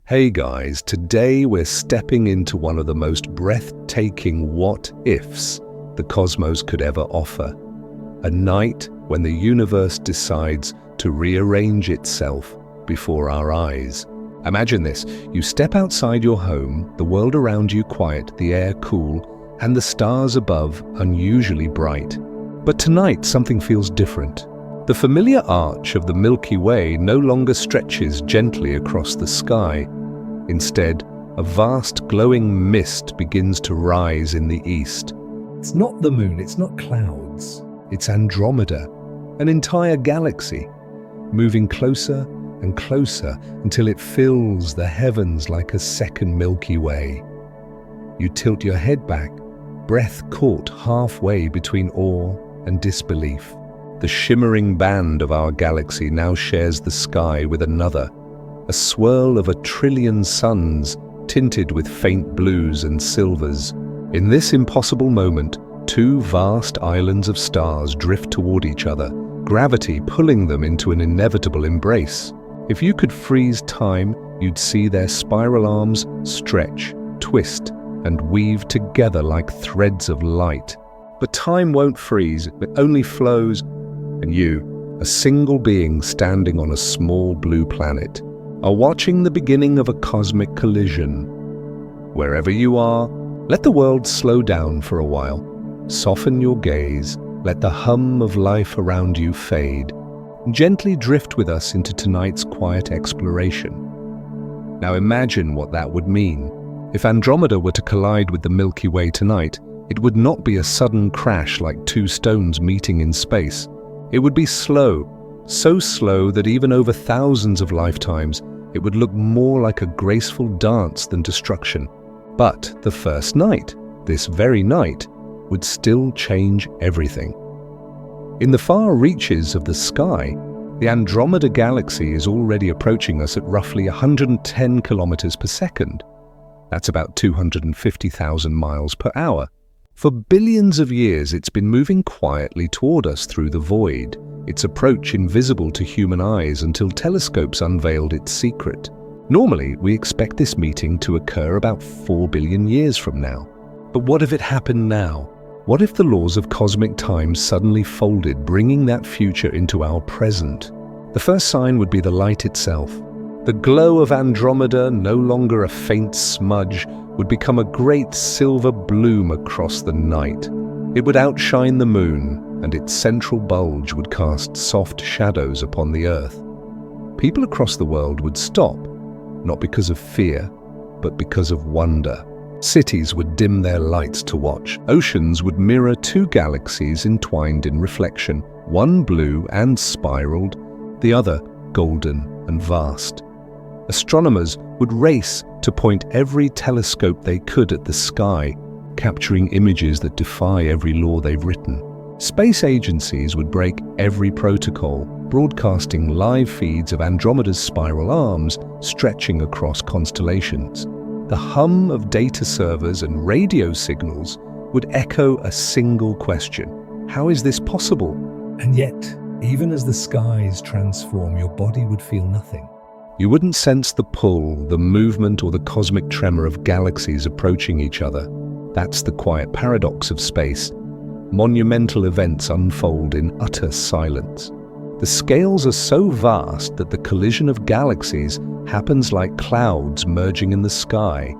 Hey guys, today we're stepping into one of the most breathtaking what-ifs the cosmos could ever offer. A night when the universe decides to rearrange itself before our eyes. Imagine this, you step outside your home, the world around you quiet, the air cool, and the stars above unusually bright. But tonight something feels different. The familiar arch of the Milky Way no longer stretches gently across the sky. Instead, a vast glowing mist begins to rise in the east. It's not the moon, it's not clouds. It's Andromeda, an entire galaxy, moving closer and closer until it fills the heavens like a second Milky Way. You tilt your head back, breath caught halfway between awe and disbelief. The shimmering band of our galaxy now shares the sky with another, a swirl of 1 trillion suns tinted with faint blues and silvers. In this impossible moment, two vast islands of stars drift toward each other, gravity pulling them into an inevitable embrace. If you could freeze time, you'd see their spiral arms stretch, twist, and weave together like threads of light. But time won't freeze, it only flows. And you, a single being standing on a small blue planet, are watching the beginning of a cosmic collision. Wherever you are, let the world slow down for a while. Soften your gaze, let the hum of life around you fade. Gently drift with us into tonight's quiet exploration. Now imagine what that would mean. If Andromeda were to collide with the Milky Way tonight, it would not be a sudden crash like two stones meeting in space. It would be slow, so slow that even over thousands of lifetimes, it would look more like a graceful dance than destruction. But the first night, this very night, would still change everything. In the far reaches of the sky, the Andromeda galaxy is already approaching us at roughly 110 kilometers per second. That's about 250,000 miles per hour. For billions of years, it's been moving quietly toward us through the void, its approach invisible to human eyes until telescopes unveiled its secret. Normally, we expect this meeting to occur about 4 billion years from now. But what if it happened now? What if the laws of cosmic time suddenly folded, bringing that future into our present? The first sign would be the light itself. The glow of Andromeda, no longer a faint smudge, would become a great silver bloom across the night. It would outshine the moon, and its central bulge would cast soft shadows upon the earth. People across the world would stop, not because of fear, but because of wonder. Cities would dim their lights to watch. Oceans would mirror two galaxies entwined in reflection, one blue and spiraled, the other golden and vast. Astronomers would race to point every telescope they could at the sky, capturing images that defy every law they've written. Space agencies would break every protocol, broadcasting live feeds of Andromeda's spiral arms stretching across constellations. The hum of data servers and radio signals would echo a single question: how is this possible? And yet, even as the skies transform, your body would feel nothing. You wouldn't sense the pull, the movement, or the cosmic tremor of galaxies approaching each other. That's the quiet paradox of space. Monumental events unfold in utter silence. The scales are so vast that the collision of galaxies happens like clouds merging in the sky.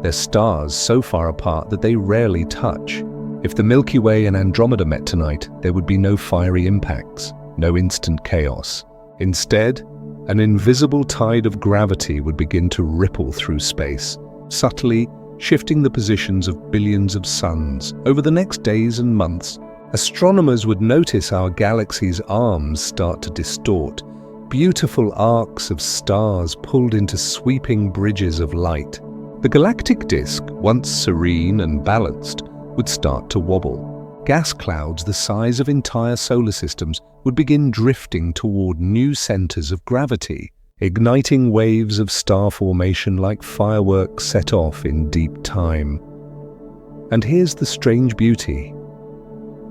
They're stars so far apart that they rarely touch. If the Milky Way and Andromeda met tonight, there would be no fiery impacts, no instant chaos. Instead, an invisible tide of gravity would begin to ripple through space, subtly shifting the positions of billions of suns. Over the next days and months, astronomers would notice our galaxy's arms start to distort, beautiful arcs of stars pulled into sweeping bridges of light. The galactic disk, once serene and balanced, would start to wobble. Gas clouds the size of entire solar systems would begin drifting toward new centers of gravity, igniting waves of star formation like fireworks set off in deep time. And here's the strange beauty.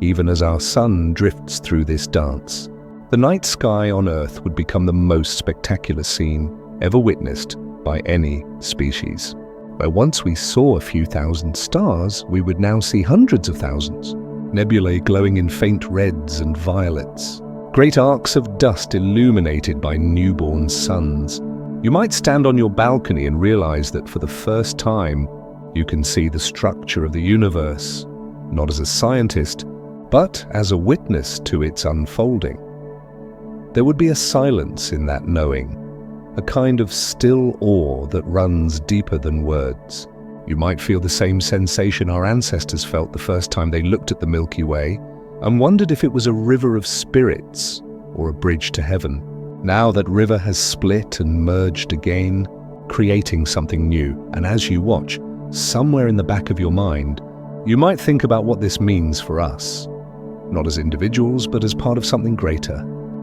Even as our sun drifts through this dance, the night sky on Earth would become the most spectacular scene ever witnessed by any species. Where once we saw a few thousand stars, we would now see hundreds of thousands. Nebulae glowing in faint reds and violets. Great arcs of dust illuminated by newborn suns. You might stand on your balcony and realize that for the first time, you can see the structure of the universe, not as a scientist, but as a witness to its unfolding. There would be a silence in that knowing, a kind of still awe that runs deeper than words. You might feel the same sensation our ancestors felt the first time they looked at the Milky Way and wondered if it was a river of spirits or a bridge to heaven. Now that river has split and merged again, creating something new, and as you watch, somewhere in the back of your mind, you might think about what this means for us, not as individuals, but as part of something greater.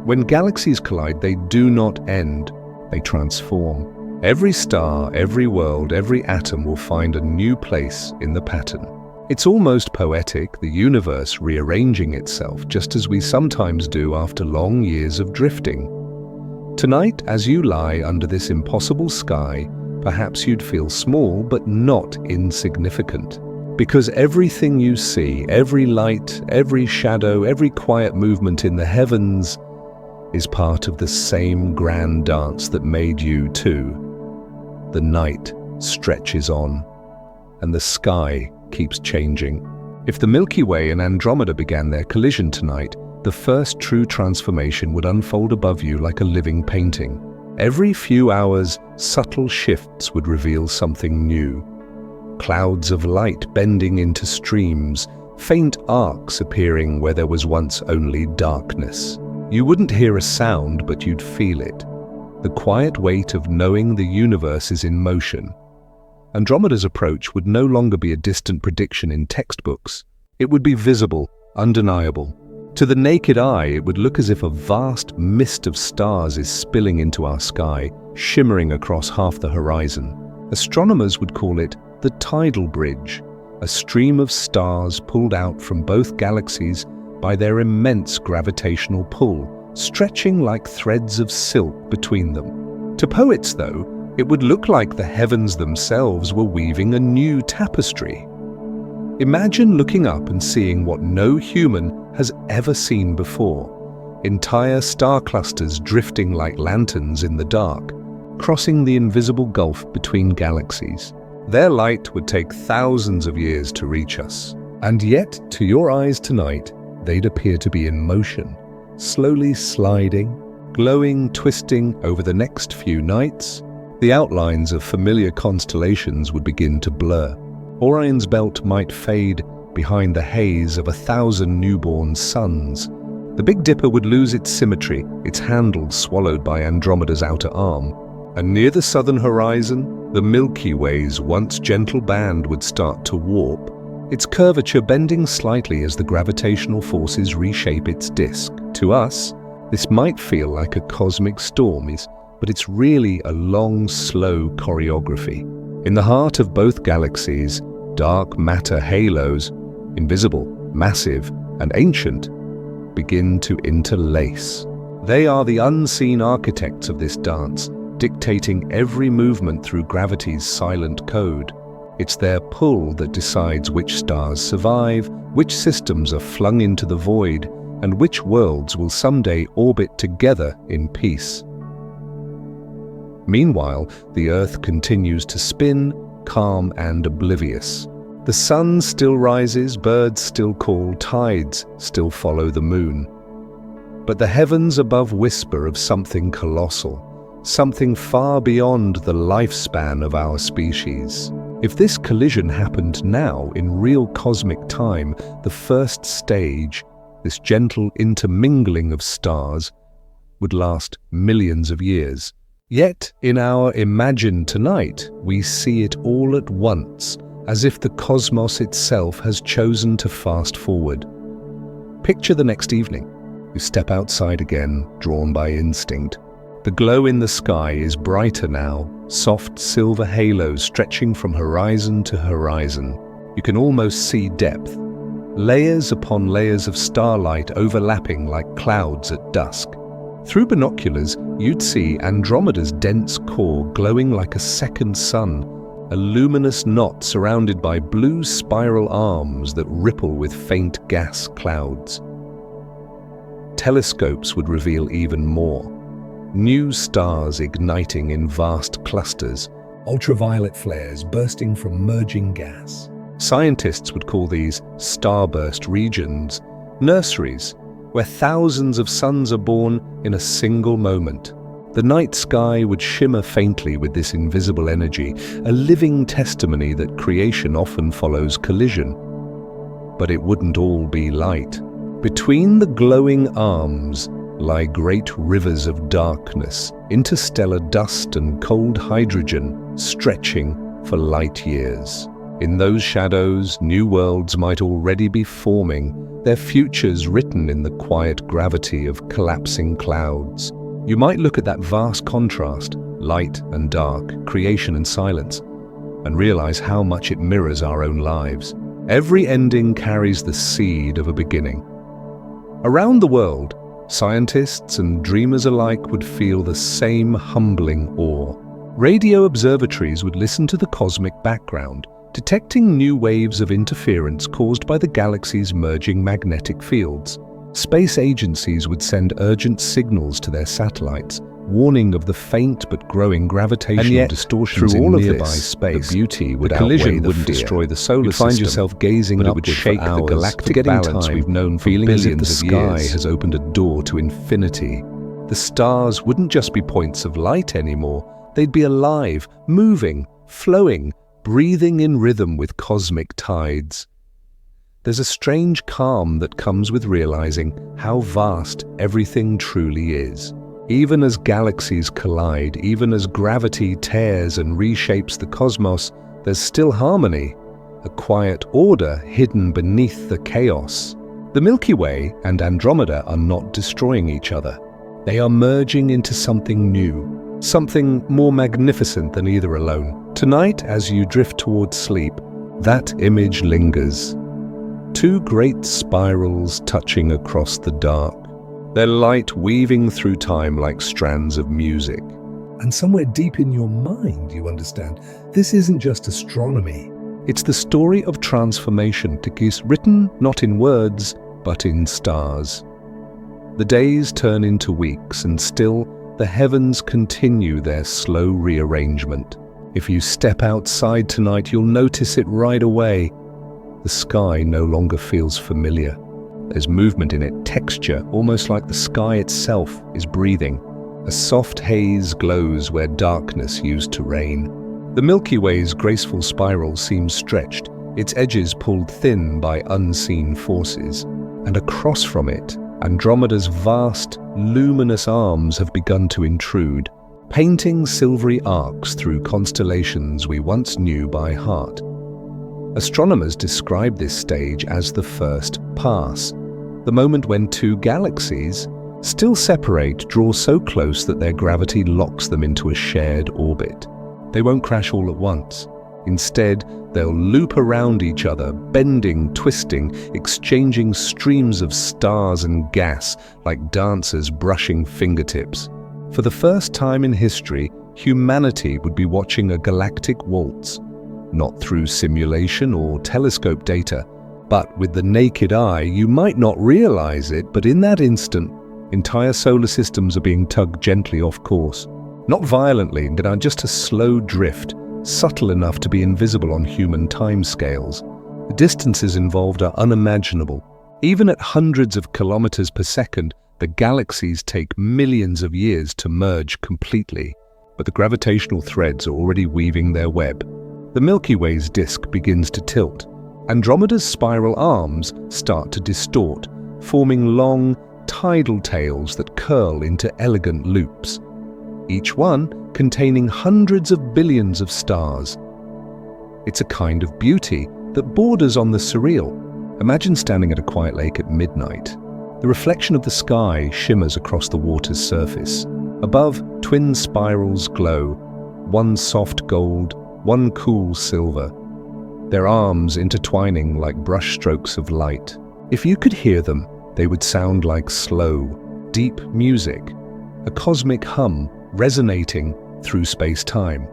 When galaxies collide, they do not end, they transform. Every star, every world, every atom will find a new place in the pattern. It's almost poetic, the universe rearranging itself, just as we sometimes do after long years of drifting. Tonight, as you lie under this impossible sky, perhaps you'd feel small but not insignificant. Because everything you see, every light, every shadow, every quiet movement in the heavens is part of the same grand dance that made you too. The night stretches on, and the sky keeps changing. If the Milky Way and Andromeda began their collision tonight, the first true transformation would unfold above you like a living painting. Every few hours, subtle shifts would reveal something new. Clouds of light bending into streams, faint arcs appearing where there was once only darkness. You wouldn't hear a sound, but you'd feel it. The quiet weight of knowing the universe is in motion. Andromeda's approach would no longer be a distant prediction in textbooks. It would be visible, undeniable. To the naked eye, it would look as if a vast mist of stars is spilling into our sky, shimmering across half the horizon. Astronomers would call it the tidal bridge, a stream of stars pulled out from both galaxies by their immense gravitational pull, stretching like threads of silk between them. To poets, though, it would look like the heavens themselves were weaving a new tapestry. Imagine looking up and seeing what no human has ever seen before. Entire star clusters drifting like lanterns in the dark, crossing the invisible gulf between galaxies. Their light would take thousands of years to reach us. And yet, to your eyes tonight, they'd appear to be in motion, slowly sliding, glowing, twisting. Over the next few nights, the outlines of familiar constellations would begin to blur. Orion's belt might fade behind the haze of 1,000 newborn suns. The Big Dipper would lose its symmetry, its handle swallowed by Andromeda's outer arm. And near the southern horizon, the Milky Way's once gentle band would start to warp, its curvature bending slightly as the gravitational forces reshape its disk. To us, this might feel like a cosmic storm, but it's really a long, slow choreography. In the heart of both galaxies, dark matter halos, invisible, massive, and ancient, begin to interlace. They are the unseen architects of this dance, dictating every movement through gravity's silent code. It's their pull that decides which stars survive, which systems are flung into the void, and which worlds will someday orbit together in peace. Meanwhile, the Earth continues to spin, calm and oblivious. The sun still rises, birds still call, tides still follow the moon. But the heavens above whisper of something colossal, something far beyond the lifespan of our species. If this collision happened now in real cosmic time, the first stage, this gentle intermingling of stars, would last millions of years. Yet, in our imagined tonight, we see it all at once, as if the cosmos itself has chosen to fast forward. Picture the next evening. You step outside again, drawn by instinct. The glow in the sky is brighter now, soft silver halos stretching from horizon to horizon. You can almost see depth, layers upon layers of starlight overlapping like clouds at dusk. Through binoculars, you'd see Andromeda's dense core glowing like a second sun, a luminous knot surrounded by blue spiral arms that ripple with faint gas clouds. Telescopes would reveal even more. New stars igniting in vast clusters, ultraviolet flares bursting from merging gas. Scientists would call these starburst regions, nurseries, where thousands of suns are born in a single moment. The night sky would shimmer faintly with this invisible energy, a living testimony that creation often follows collision. But it wouldn't all be light. Between the glowing arms lie great rivers of darkness, interstellar dust and cold hydrogen stretching for light years. In those shadows, new worlds might already be forming, their futures written in the quiet gravity of collapsing clouds. You might look at that vast contrast, light and dark, creation and silence, and realize how much it mirrors our own lives. Every ending carries the seed of a beginning. Around the world, scientists and dreamers alike would feel the same humbling awe. Radio observatories would listen to the cosmic background, detecting new waves of interference caused by the galaxy's merging magnetic fields. Space agencies would send urgent signals to their satellites, warning of the faint but growing gravitational distortions in nearby space. The beauty would outweigh the fear. Destroy the solar system. Find yourself gazing up, would shake the galactic balance we've known for billions of years. The sky has opened a door to infinity. The stars wouldn't just be points of light anymore. They'd be alive, moving, flowing, breathing in rhythm with cosmic tides. There's a strange calm that comes with realizing how vast everything truly is. Even as galaxies collide, even as gravity tears and reshapes the cosmos, there's still harmony, a quiet order hidden beneath the chaos. The Milky Way and Andromeda are not destroying each other. They are merging into something new, something more magnificent than either alone. Tonight, as you drift towards sleep, that image lingers. Two great spirals touching across the dark, their light weaving through time like strands of music. And somewhere deep in your mind, you understand, this isn't just astronomy. It's the story of transformation, written not in words, but in stars. The days turn into weeks, and still the heavens continue their slow rearrangement. If you step outside tonight, you'll notice it right away. The sky no longer feels familiar. There's movement in it, texture, almost like the sky itself is breathing. A soft haze glows where darkness used to reign. The Milky Way's graceful spiral seems stretched, its edges pulled thin by unseen forces. And across from it, Andromeda's vast, luminous arms have begun to intrude, painting silvery arcs through constellations we once knew by heart. Astronomers describe this stage as the first pass, the moment when two galaxies, still separate, draw so close that their gravity locks them into a shared orbit. They won't crash all at once. Instead, they'll loop around each other, bending, twisting, exchanging streams of stars and gas like dancers brushing fingertips. For the first time in history, humanity would be watching a galactic waltz, not through simulation or telescope data, but with the naked eye. You might not realize it, but in that instant, entire solar systems are being tugged gently off course. Not violently, but just a slow drift, subtle enough to be invisible on human timescales. The distances involved are unimaginable. Even at hundreds of kilometers per second, the galaxies take millions of years to merge completely, but the gravitational threads are already weaving their web. The Milky Way's disk begins to tilt. Andromeda's spiral arms start to distort, forming long, tidal tails that curl into elegant loops, each one containing hundreds of billions of stars. It's a kind of beauty that borders on the surreal. Imagine standing at a quiet lake at midnight. The reflection of the sky shimmers across the water's surface. Above, twin spirals glow, one soft gold, one cool silver, their arms intertwining like brushstrokes of light. If you could hear them, they would sound like slow, deep music, a cosmic hum resonating through space-time.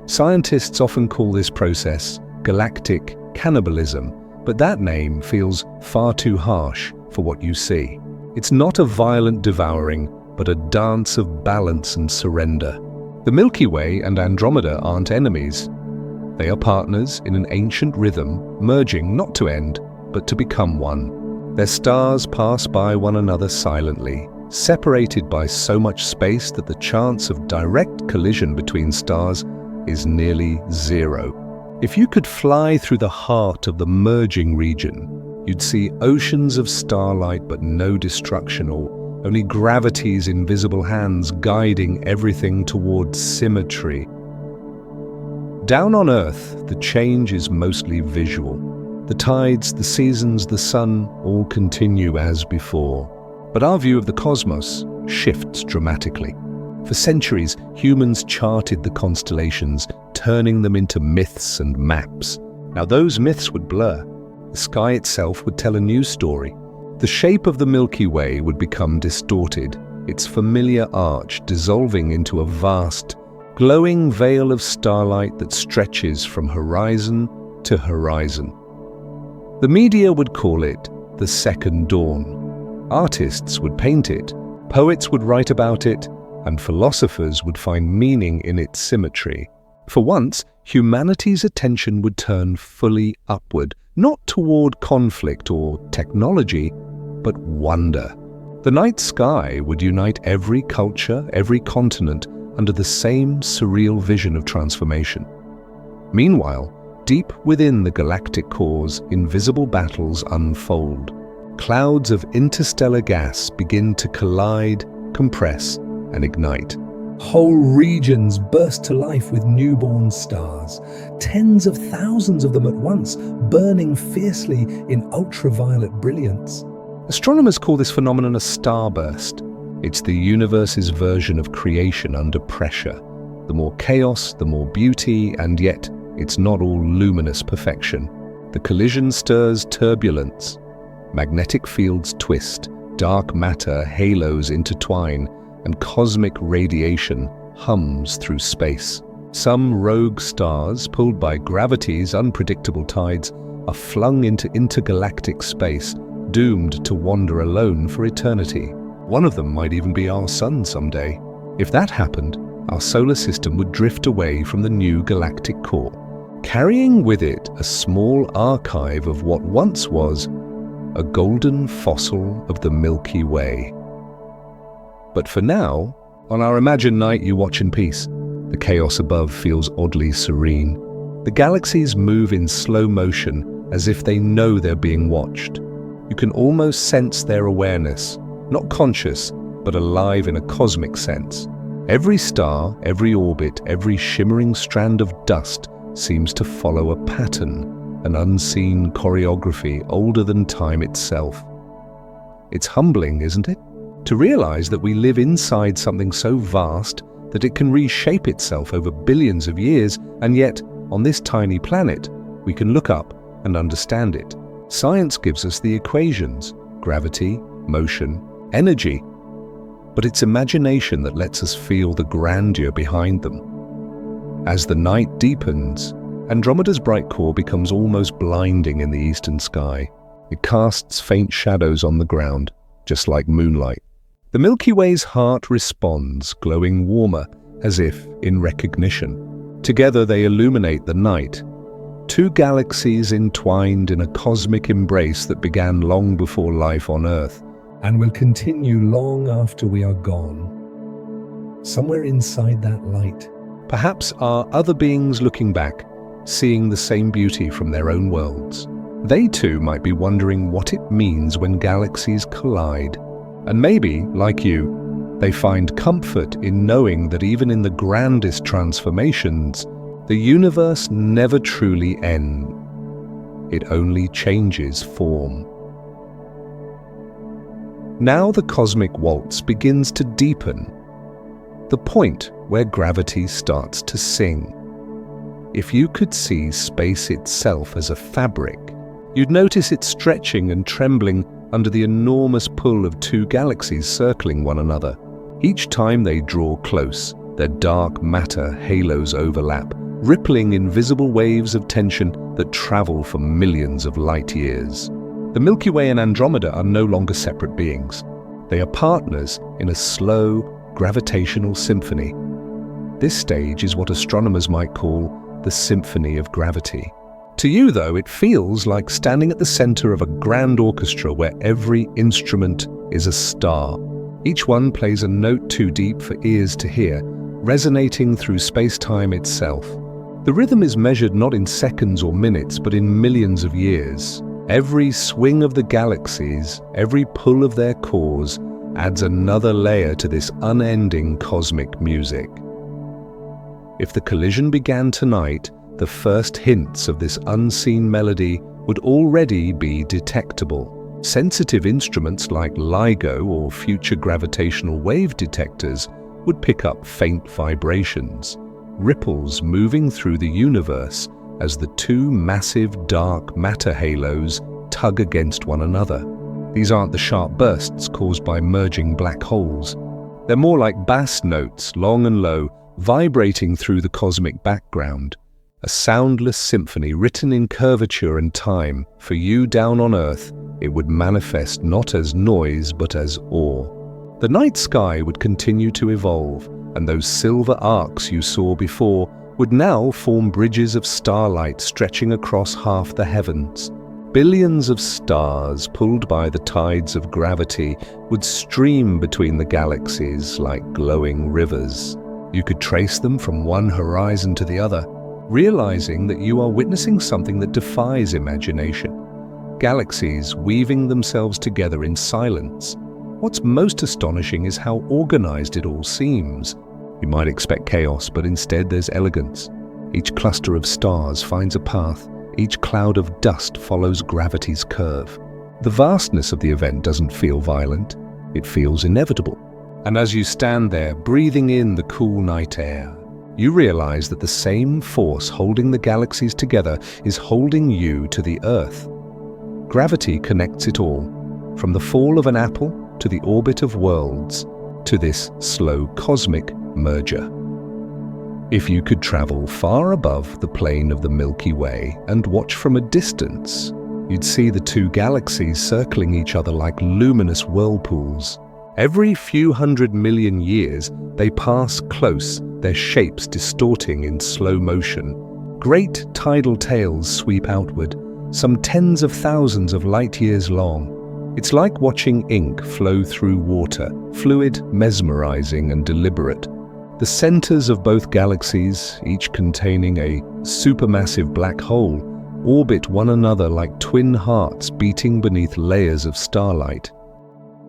Scientists often call this process galactic cannibalism, but that name feels far too harsh for what you see. It's not a violent devouring, but a dance of balance and surrender. The Milky Way and Andromeda aren't enemies. They are partners in an ancient rhythm, merging not to end, but to become one. Their stars pass by one another silently, separated by so much space that the chance of direct collision between stars is nearly zero. If you could fly through the heart of the merging region, you'd see oceans of starlight but no destruction, or only gravity's invisible hands guiding everything towards symmetry. Down on Earth, the change is mostly visual. The tides, the seasons, the sun all continue as before. But our view of the cosmos shifts dramatically. For centuries, humans charted the constellations, turning them into myths and maps. Now those myths would blur. The sky itself would tell a new story. The shape of the Milky Way would become distorted, its familiar arch dissolving into a vast, glowing veil of starlight that stretches from horizon to horizon. The media would call it the Second Dawn. Artists would paint it, poets would write about it, and philosophers would find meaning in its symmetry. For once, humanity's attention would turn fully upward, not toward conflict or technology, but wonder. The night sky would unite every culture, every continent, under the same surreal vision of transformation. Meanwhile, deep within the galactic cores, invisible battles unfold. Clouds of interstellar gas begin to collide, compress, and ignite. Whole regions burst to life with newborn stars, tens of thousands of them at once, burning fiercely in ultraviolet brilliance. Astronomers call this phenomenon a starburst. It's the universe's version of creation under pressure. The more chaos, the more beauty, and yet it's not all luminous perfection. The collision stirs turbulence. Magnetic fields twist, dark matter halos intertwine, and cosmic radiation hums through space. Some rogue stars, pulled by gravity's unpredictable tides, are flung into intergalactic space, doomed to wander alone for eternity. One of them might even be our sun someday. If that happened, our solar system would drift away from the new galactic core, carrying with it a small archive of what once was a golden fossil of the Milky Way. But for now, on our imagined night you watch in peace. The chaos above feels oddly serene. The galaxies move in slow motion as if they know they're being watched. You can almost sense their awareness, not conscious, but alive in a cosmic sense. Every star, every orbit, every shimmering strand of dust seems to follow a pattern, an unseen choreography older than time itself. It's humbling, isn't it? To realize that we live inside something so vast that it can reshape itself over billions of years, and yet, on this tiny planet, we can look up and understand it. Science gives us the equations: gravity, motion, energy. But it's imagination that lets us feel the grandeur behind them. As the night deepens, Andromeda's bright core becomes almost blinding in the eastern sky. It casts faint shadows on the ground, just like moonlight. The Milky Way's heart responds, glowing warmer, as if in recognition. Together they illuminate the night. Two galaxies entwined in a cosmic embrace that began long before life on Earth, and will continue long after we are gone. Somewhere inside that light, perhaps are other beings looking back, seeing the same beauty from their own worlds. They too might be wondering what it means when galaxies collide. And maybe, like you, they find comfort in knowing that even in the grandest transformations, the universe never truly ends. It only changes form. Now the cosmic waltz begins to deepen, the point where gravity starts to sing. If you could see space itself as a fabric, you'd notice it stretching and trembling under the enormous pull of two galaxies circling one another. Each time they draw close, their dark matter halos overlap, rippling invisible waves of tension that travel for millions of light years. The Milky Way and Andromeda are no longer separate beings. They are partners in a slow, gravitational symphony. This stage is what astronomers might call the symphony of gravity. To you, though, it feels like standing at the center of a grand orchestra where every instrument is a star. Each one plays a note too deep for ears to hear, resonating through space-time itself. The rhythm is measured not in seconds or minutes, but in millions of years. Every swing of the galaxies, every pull of their cores, adds another layer to this unending cosmic music. If the collision began tonight, the first hints of this unseen melody would already be detectable. Sensitive instruments like LIGO or future gravitational wave detectors would pick up faint vibrations, ripples moving through the universe as the two massive dark matter halos tug against one another. These aren't the sharp bursts caused by merging black holes. They're more like bass notes, long and low, vibrating through the cosmic background. A soundless symphony written in curvature and time. For you down on Earth, it would manifest not as noise but as awe. The night sky would continue to evolve, and those silver arcs you saw before would now form bridges of starlight stretching across half the heavens. Billions of stars, pulled by the tides of gravity, would stream between the galaxies like glowing rivers. You could trace them from one horizon to the other, realizing that you are witnessing something that defies imagination. Galaxies weaving themselves together in silence. What's most astonishing is how organized it all seems. You might expect chaos, but instead there's elegance. Each cluster of stars finds a path. Each cloud of dust follows gravity's curve. The vastness of the event doesn't feel violent. It feels inevitable. And as you stand there, breathing in the cool night air, you realize that the same force holding the galaxies together is holding you to the Earth. Gravity connects it all, from the fall of an apple to the orbit of worlds, to this slow cosmic merger. If you could travel far above the plane of the Milky Way and watch from a distance, you'd see the two galaxies circling each other like luminous whirlpools. Every few 100 million years, they pass close, their shapes distorting in slow motion. Great tidal tails sweep outward, some tens of thousands of light years long. It's like watching ink flow through water, fluid, mesmerizing, and deliberate. The centers of both galaxies, each containing a supermassive black hole, orbit one another like twin hearts beating beneath layers of starlight.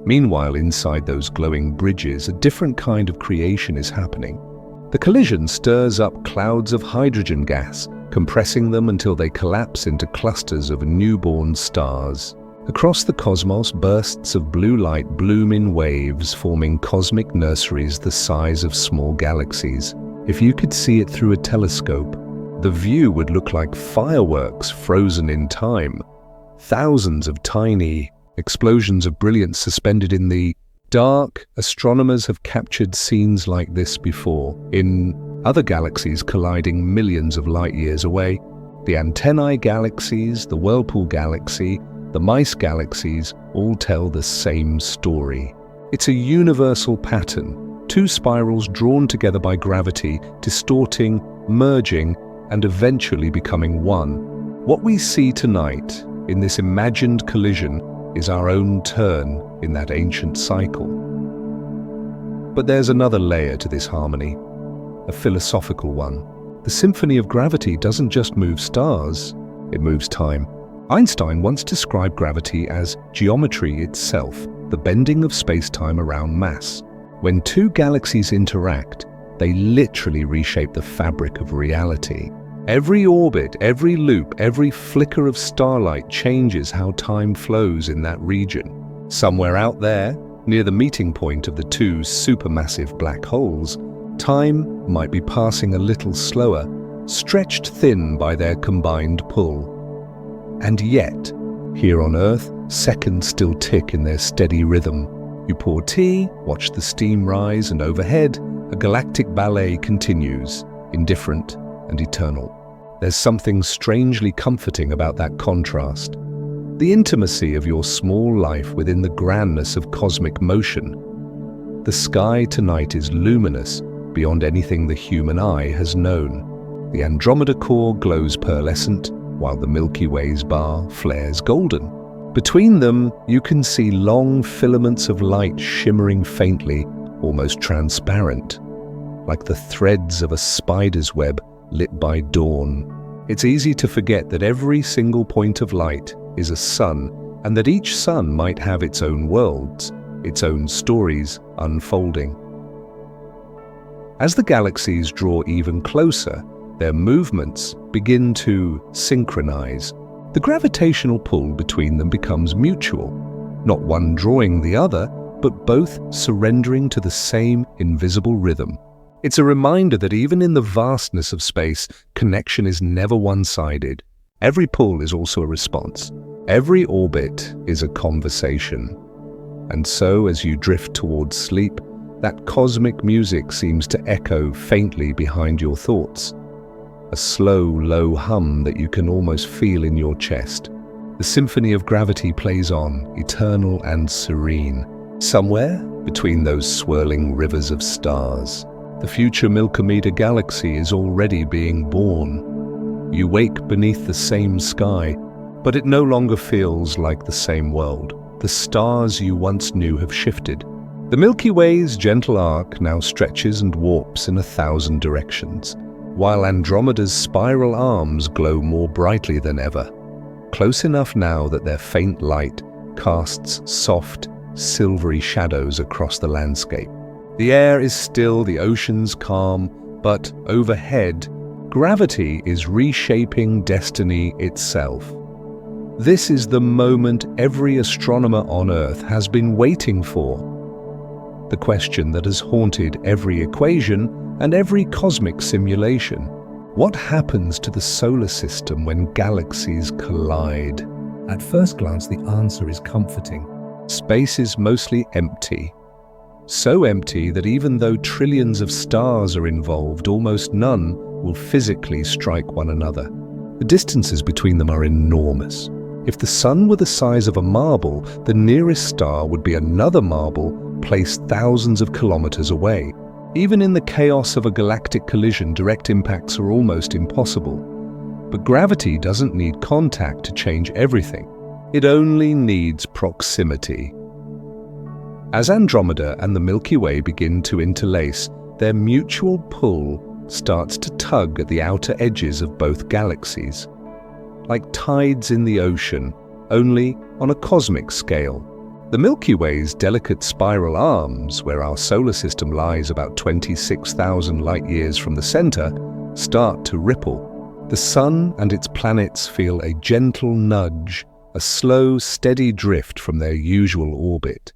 Meanwhile, inside those glowing bridges, a different kind of creation is happening. The collision stirs up clouds of hydrogen gas, compressing them until they collapse into clusters of newborn stars. Across the cosmos, bursts of blue light bloom in waves, forming cosmic nurseries the size of small galaxies. If you could see it through a telescope, the view would look like fireworks frozen in time. Thousands of tiny explosions of brilliance suspended in the dark. Astronomers have captured scenes like this before, in other galaxies colliding millions of light years away. The antennae galaxies, the whirlpool galaxy, the mice galaxies all tell the same story. It's a universal pattern, two spirals drawn together by gravity, distorting, merging, and eventually becoming one. What we see tonight, in this imagined collision, is our own turn in that ancient cycle. But there's another layer to this harmony, a philosophical one. The symphony of gravity doesn't just move stars, it moves time. Einstein once described gravity as geometry itself, the bending of space-time around mass. When two galaxies interact, they literally reshape the fabric of reality. Every orbit, every loop, every flicker of starlight changes how time flows in that region. Somewhere out there, near the meeting point of the two supermassive black holes, time might be passing a little slower, stretched thin by their combined pull. And yet, here on Earth, seconds still tick in their steady rhythm. You pour tea, watch the steam rise, and overhead, a galactic ballet continues, indifferent and eternal. There's something strangely comforting about that contrast. The intimacy of your small life within the grandness of cosmic motion. The sky tonight is luminous beyond anything the human eye has known. The Andromeda core glows pearlescent, while the Milky Way's bar flares golden. Between them, you can see long filaments of light shimmering faintly, almost transparent, like the threads of a spider's web lit by dawn. It's easy to forget that every single point of light is a sun, and that each sun might have its own worlds, its own stories unfolding. As the galaxies draw even closer, their movements begin to synchronize. The gravitational pull between them becomes mutual, not one drawing the other, but both surrendering to the same invisible rhythm. It's a reminder that even in the vastness of space, connection is never one-sided. Every pull is also a response. Every orbit is a conversation. And so, as you drift towards sleep, that cosmic music seems to echo faintly behind your thoughts. A slow, low hum that you can almost feel in your chest. The symphony of gravity plays on, eternal and serene. Somewhere between those swirling rivers of stars, the future Milky galaxy is already being born. You wake beneath the same sky, but it no longer feels like the same world. The stars you once knew have shifted. The Milky Way's gentle arc now stretches and warps in 1,000 directions, while Andromeda's spiral arms glow more brightly than ever, close enough now that their faint light casts soft, silvery shadows across the landscape. The air is still, the oceans calm, but overhead, gravity is reshaping destiny itself. This is the moment every astronomer on Earth has been waiting for. The question that has haunted every equation and every cosmic simulation. What happens to the solar system when galaxies collide? At first glance, the answer is comforting. Space is mostly empty. So empty that even though trillions of stars are involved, almost none will physically strike one another. The distances between them are enormous. If the sun were the size of a marble, the nearest star would be another marble placed thousands of kilometers away. Even in the chaos of a galactic collision, direct impacts are almost impossible. But gravity doesn't need contact to change everything. It only needs proximity. As Andromeda and the Milky Way begin to interlace, their mutual pull starts to tug at the outer edges of both galaxies. Like tides in the ocean, only on a cosmic scale. The Milky Way's delicate spiral arms, where our solar system lies about 26,000 light-years from the center, start to ripple. The sun and its planets feel a gentle nudge, a slow, steady drift from their usual orbit.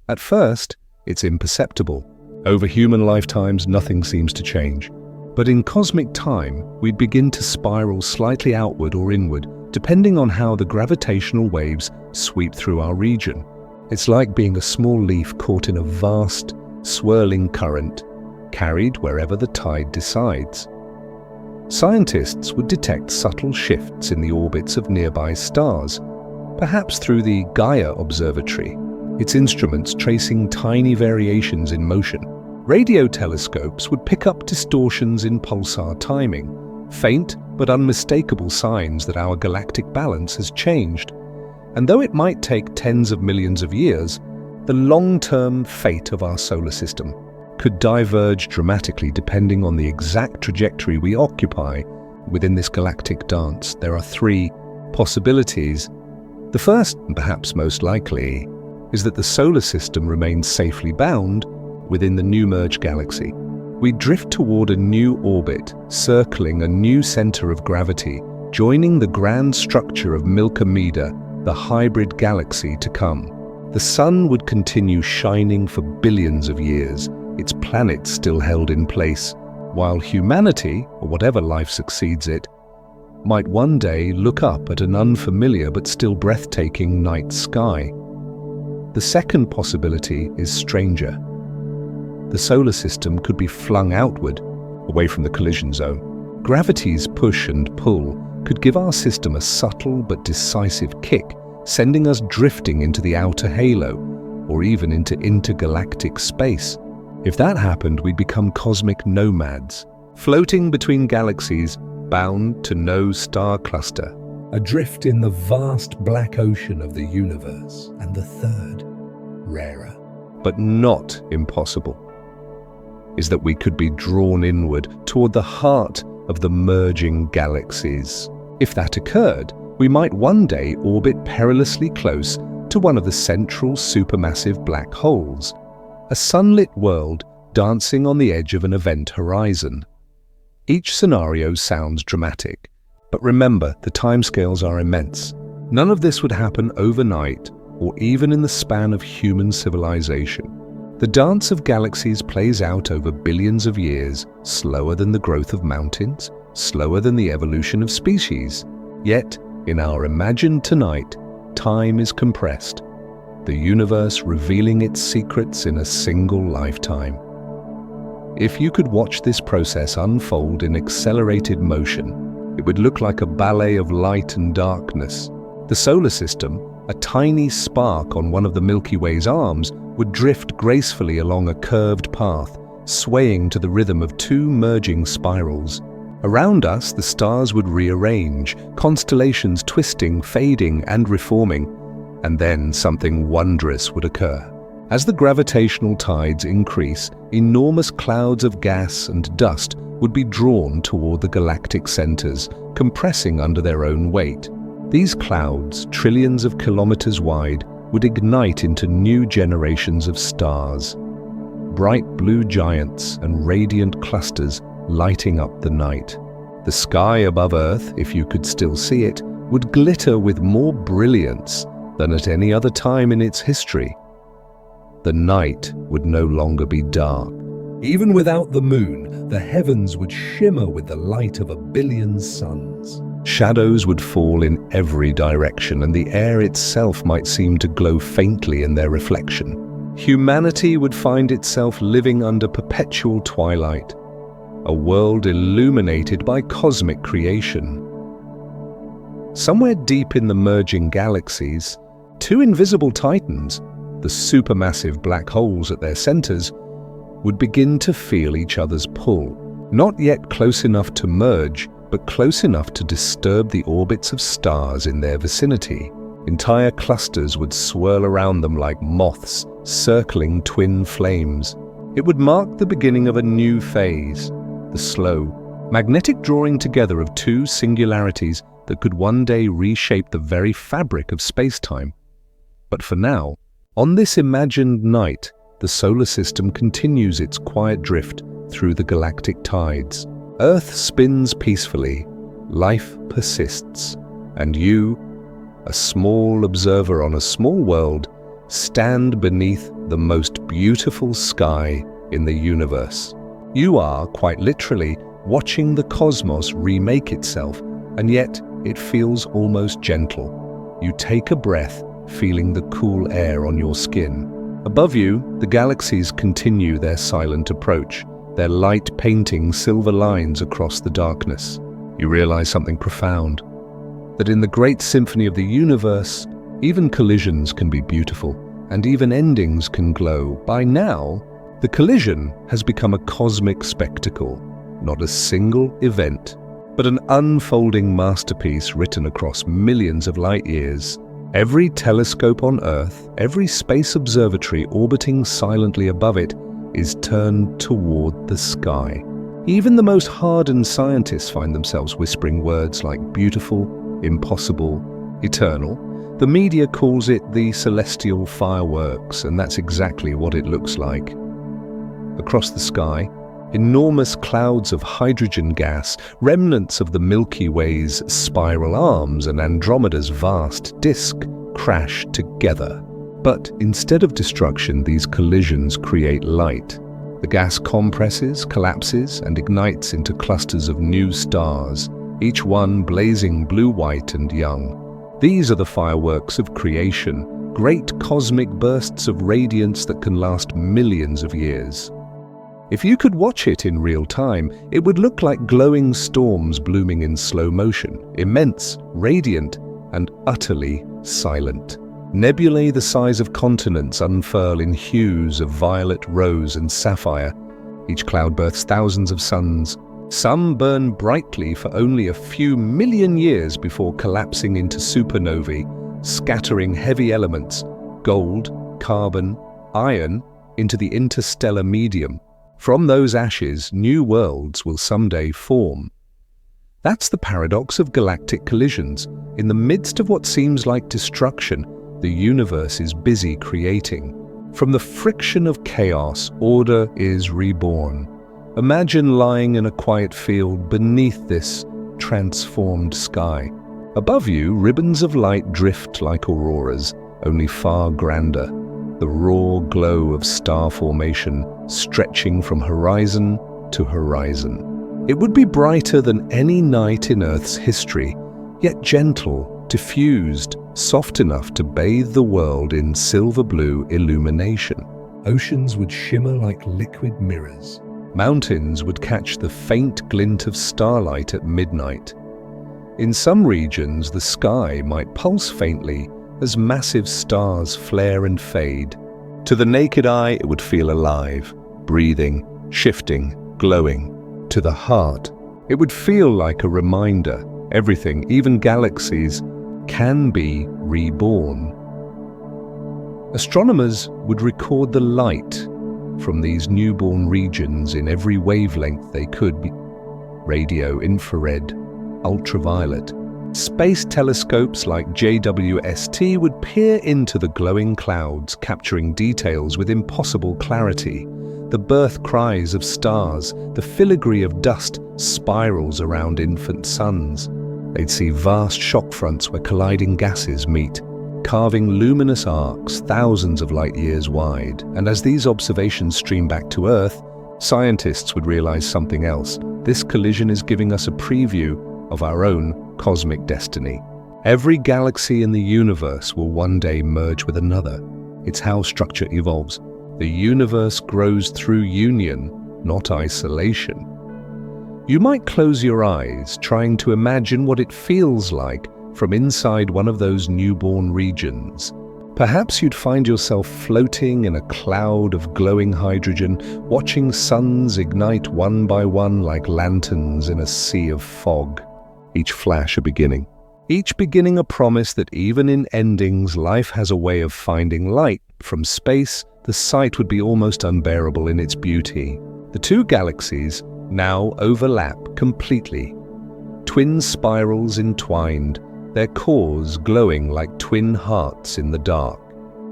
At first, it's imperceptible. Over human lifetimes, nothing seems to change. But in cosmic time, we'd begin to spiral slightly outward or inward, depending on how the gravitational waves sweep through our region. It's like being a small leaf caught in a vast, swirling current, carried wherever the tide decides. Scientists would detect subtle shifts in the orbits of nearby stars, perhaps through the Gaia Observatory, its instruments tracing tiny variations in motion. Radio telescopes would pick up distortions in pulsar timing, faint but unmistakable signs that our galactic balance has changed. And though it might take tens of millions of years, the long-term fate of our solar system could diverge dramatically depending on the exact trajectory we occupy within this galactic dance. There are three possibilities. The first, and perhaps most likely, is that the solar system remains safely bound within the new merged galaxy. We drift toward a new orbit, circling a new center of gravity, joining the grand structure of Milky, the hybrid galaxy to come. The sun would continue shining for billions of years, its planets still held in place, while humanity, or whatever life succeeds it, might one day look up at an unfamiliar but still breathtaking night sky. The second possibility is stranger. The solar system could be flung outward, away from the collision zone. Gravity's push and pull could give our system a subtle but decisive kick, sending us drifting into the outer halo, or even into intergalactic space. If that happened, we'd become cosmic nomads, floating between galaxies, bound to no star cluster. Adrift in the vast black ocean of the universe. And the third, rarer, but not impossible, is that we could be drawn inward toward the heart of the merging galaxies. If that occurred, we might one day orbit perilously close to one of the central supermassive black holes, a sunlit world dancing on the edge of an event horizon. Each scenario sounds dramatic, but remember, the timescales are immense. None of this would happen overnight or even in the span of human civilization. The dance of galaxies plays out over billions of years, slower than the growth of mountains, slower than the evolution of species. Yet, in our imagined tonight, time is compressed, the universe revealing its secrets in a single lifetime. If you could watch this process unfold in accelerated motion, it would look like a ballet of light and darkness. The solar system, a tiny spark on one of the Milky Way's arms, would drift gracefully along a curved path, swaying to the rhythm of two merging spirals. Around us, the stars would rearrange, constellations twisting, fading, and reforming, and then something wondrous would occur. As the gravitational tides increase, enormous clouds of gas and dust would be drawn toward the galactic centers, compressing under their own weight. These clouds, trillions of kilometers wide, would ignite into new generations of stars, bright blue giants and radiant clusters lighting up the night. The sky above Earth, if you could still see it, would glitter with more brilliance than at any other time in its history. The night would no longer be dark. Even without the moon, the heavens would shimmer with the light of a billion suns. Shadows would fall in every direction, and the air itself might seem to glow faintly in their reflection. Humanity would find itself living under perpetual twilight, a world illuminated by cosmic creation. Somewhere deep in the merging galaxies, two invisible titans, the supermassive black holes at their centers, would begin to feel each other's pull. Not yet close enough to merge, but close enough to disturb the orbits of stars in their vicinity. Entire clusters would swirl around them like moths, circling twin flames. It would mark the beginning of a new phase, the slow, magnetic drawing together of two singularities that could one day reshape the very fabric of space-time. But for now, on this imagined night, the solar system continues its quiet drift through the galactic tides. Earth spins peacefully, life persists, and you, a small observer on a small world, stand beneath the most beautiful sky in the universe. You are, quite literally, watching the cosmos remake itself, and yet it feels almost gentle. You take a breath, feeling the cool air on your skin. Above you, the galaxies continue their silent approach, their light painting silver lines across the darkness. You realize something profound, that in the great symphony of the universe, even collisions can be beautiful, and even endings can glow. By now, the collision has become a cosmic spectacle, not a single event, but an unfolding masterpiece written across millions of light years. Every telescope on Earth, every space observatory orbiting silently above it, is turned toward the sky. Even the most hardened scientists find themselves whispering words like beautiful, impossible, eternal. The media calls it the celestial fireworks, and that's exactly what it looks like. Across the sky, enormous clouds of hydrogen gas, remnants of the Milky Way's spiral arms and Andromeda's vast disk, crash together. But instead of destruction, these collisions create light. The gas compresses, collapses, and ignites into clusters of new stars, each one blazing blue-white and young. These are the fireworks of creation, great cosmic bursts of radiance that can last millions of years. If you could watch it in real time, it would look like glowing storms blooming in slow motion, immense, radiant, and utterly silent. Nebulae the size of continents unfurl in hues of violet, rose, and sapphire. Each cloud births thousands of suns. Some burn brightly for only a few million years before collapsing into supernovae, scattering heavy elements, gold, carbon, iron, into the interstellar medium. From those ashes, new worlds will someday form. That's the paradox of galactic collisions. In the midst of what seems like destruction, the universe is busy creating. From the friction of chaos, order is reborn. Imagine lying in a quiet field beneath this transformed sky. Above you, ribbons of light drift like auroras, only far grander. The raw glow of star formation stretching from horizon to horizon. It would be brighter than any night in Earth's history, yet gentle, diffused, soft enough to bathe the world in silver blue illumination. Oceans would shimmer like liquid mirrors. Mountains would catch the faint glint of starlight at midnight. In some regions, the sky might pulse faintly as massive stars flare and fade. To the naked eye, it would feel alive, breathing, shifting, glowing. To the heart, it would feel like a reminder. Everything, even galaxies, can be reborn. Astronomers would record the light from these newborn regions in every wavelength they could be: radio, infrared, ultraviolet. Space telescopes like JWST would peer into the glowing clouds, capturing details with impossible clarity. The birth cries of stars, the filigree of dust spirals around infant suns. They'd see vast shock fronts where colliding gases meet, carving luminous arcs thousands of light years wide. And as these observations stream back to Earth, scientists would realize something else. This collision is giving us a preview of our own cosmic destiny. Every galaxy in the universe will one day merge with another. It's how structure evolves. The universe grows through union, not isolation. You might close your eyes, trying to imagine what it feels like from inside one of those newborn regions. Perhaps you'd find yourself floating in a cloud of glowing hydrogen, watching suns ignite one by one like lanterns in a sea of fog. Each flash a beginning. Each beginning a promise that even in endings, life has a way of finding light. From space, the sight would be almost unbearable in its beauty. The two galaxies now overlap completely. Twin spirals entwined, their cores glowing like twin hearts in the dark.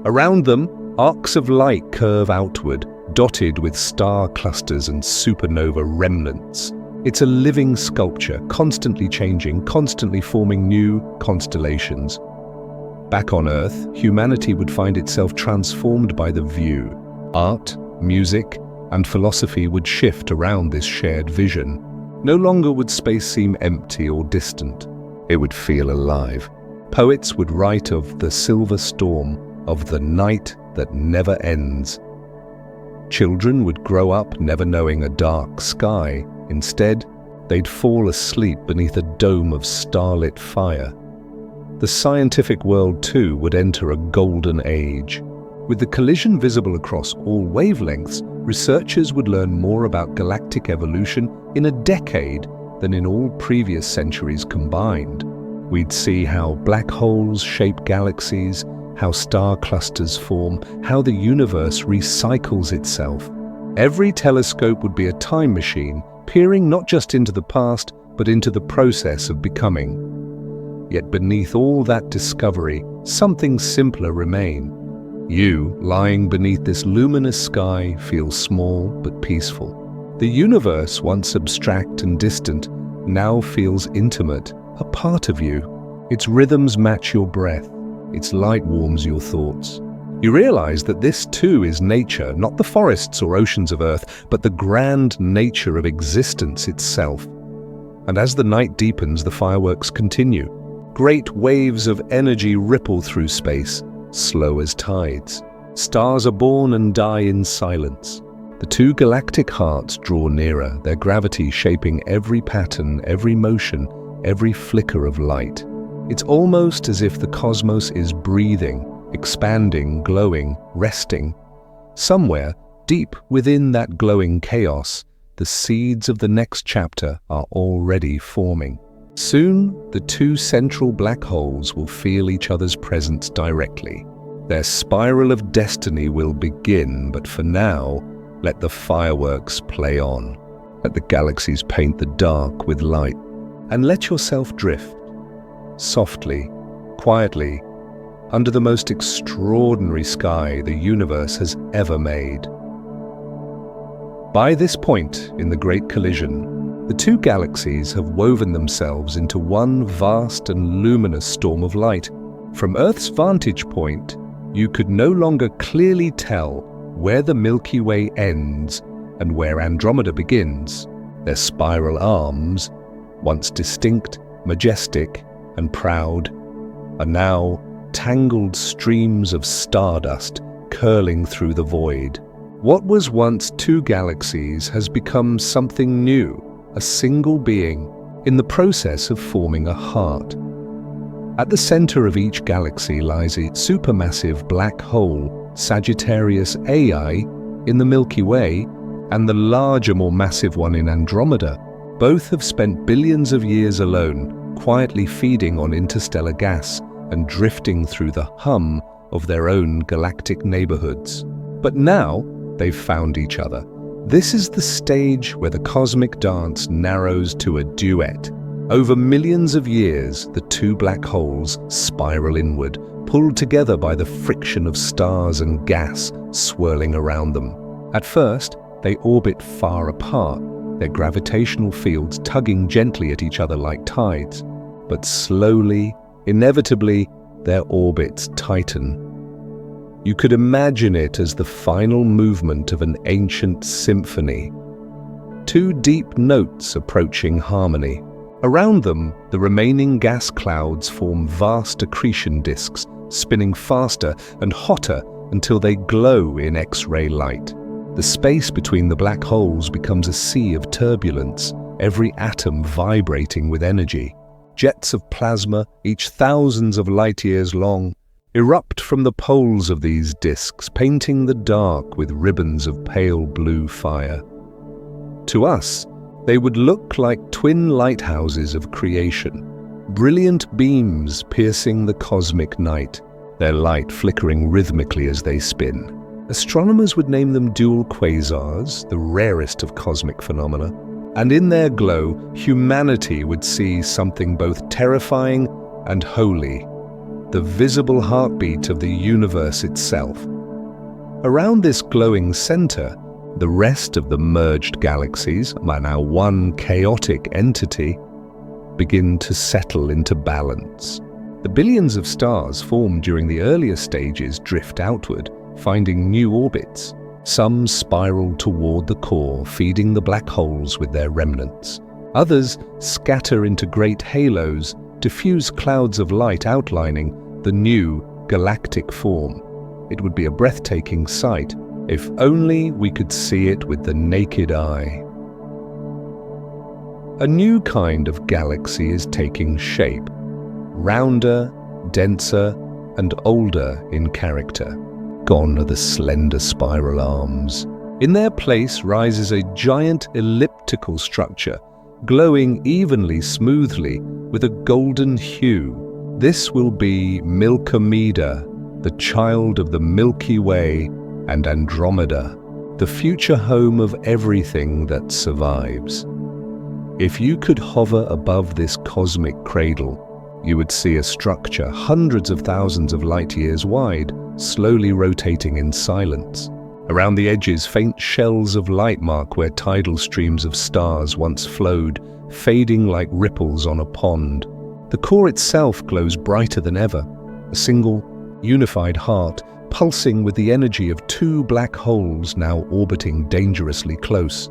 Around them, arcs of light curve outward, dotted with star clusters and supernova remnants. It's a living sculpture, constantly changing, constantly forming new constellations. Back on Earth, humanity would find itself transformed by the view. Art, music, and philosophy would shift around this shared vision. No longer would space seem empty or distant. It would feel alive. Poets would write of the silver storm, of the night that never ends. Children would grow up never knowing a dark sky. Instead, they'd fall asleep beneath a dome of starlit fire. The scientific world, too, would enter a golden age. With the collision visible across all wavelengths, researchers would learn more about galactic evolution in a decade than in all previous centuries combined. We'd see how black holes shape galaxies, how star clusters form, how the universe recycles itself. Every telescope would be a time machine, peering not just into the past, but into the process of becoming. Yet beneath all that discovery, something simpler remains. You, lying beneath this luminous sky, feel small but peaceful. The universe, once abstract and distant, now feels intimate, a part of you. Its rhythms match your breath. Its light warms your thoughts. You realize that this too is nature, not the forests or oceans of Earth, but the grand nature of existence itself. And as the night deepens, the fireworks continue. Great waves of energy ripple through space. slow as tides. Stars are born and die in silence. The two galactic hearts draw nearer, their gravity shaping every pattern, every motion, every flicker of light. It's almost as if the cosmos is breathing, expanding, glowing, resting. Somewhere, deep within that glowing chaos, the seeds of the next chapter are already forming. Soon, the two central black holes will feel each other's presence directly. Their spiral of destiny will begin, but for now, let the fireworks play on. Let the galaxies paint the dark with light, and let yourself drift, softly, quietly, under the most extraordinary sky the universe has ever made. By this point in the Great Collision, the two galaxies have woven themselves into one vast and luminous storm of light. From Earth's vantage point, you could no longer clearly tell where the Milky Way ends and where Andromeda begins. Their spiral arms, once distinct, majestic, and proud, are now tangled streams of stardust curling through the void. What was once two galaxies has become something new, a single being, in the process of forming a heart. At the center of each galaxy lies a supermassive black hole, Sagittarius Ai, in the Milky Way, and the larger, more massive one in Andromeda. Both have spent billions of years alone, quietly feeding on interstellar gas and drifting through the hum of their own galactic neighborhoods. But now, they've found each other. This is the stage where the cosmic dance narrows to a duet. Over millions of years, the two black holes spiral inward, pulled together by the friction of stars and gas swirling around them. At first, they orbit far apart, their gravitational fields tugging gently at each other like tides. But slowly, inevitably, their orbits tighten. You could imagine it as the final movement of an ancient symphony. Two deep notes approaching harmony. Around them, the remaining gas clouds form vast accretion disks, spinning faster and hotter until they glow in X-ray light. The space between the black holes becomes a sea of turbulence, every atom vibrating with energy. Jets of plasma, each thousands of light-years long, erupt from the poles of these disks, painting the dark with ribbons of pale blue fire. To us, they would look like twin lighthouses of creation, brilliant beams piercing the cosmic night, their light flickering rhythmically as they spin. Astronomers would name them dual quasars, the rarest of cosmic phenomena, and in their glow, humanity would see something both terrifying and holy, the visible heartbeat of the universe itself. Around this glowing center, the rest of the merged galaxies, now one chaotic entity, begin to settle into balance. The billions of stars formed during the earlier stages drift outward, finding new orbits. Some spiral toward the core, feeding the black holes with their remnants. Others scatter into great halos, diffuse clouds of light outlining the new galactic form. It would be a breathtaking sight, if only we could see it with the naked eye. A new kind of galaxy is taking shape, rounder, denser, and older in character. Gone are the slender spiral arms. In their place rises a giant elliptical structure, glowing evenly, smoothly, with a golden hue. This will be Milkomeda, the child of the Milky Way and Andromeda, the future home of everything that survives. If you could hover above this cosmic cradle, you would see a structure hundreds of thousands of light-years wide, slowly rotating in silence. Around the edges, faint shells of light mark where tidal streams of stars once flowed, fading like ripples on a pond. The core itself glows brighter than ever, a single, unified heart, pulsing with the energy of two black holes now orbiting dangerously close.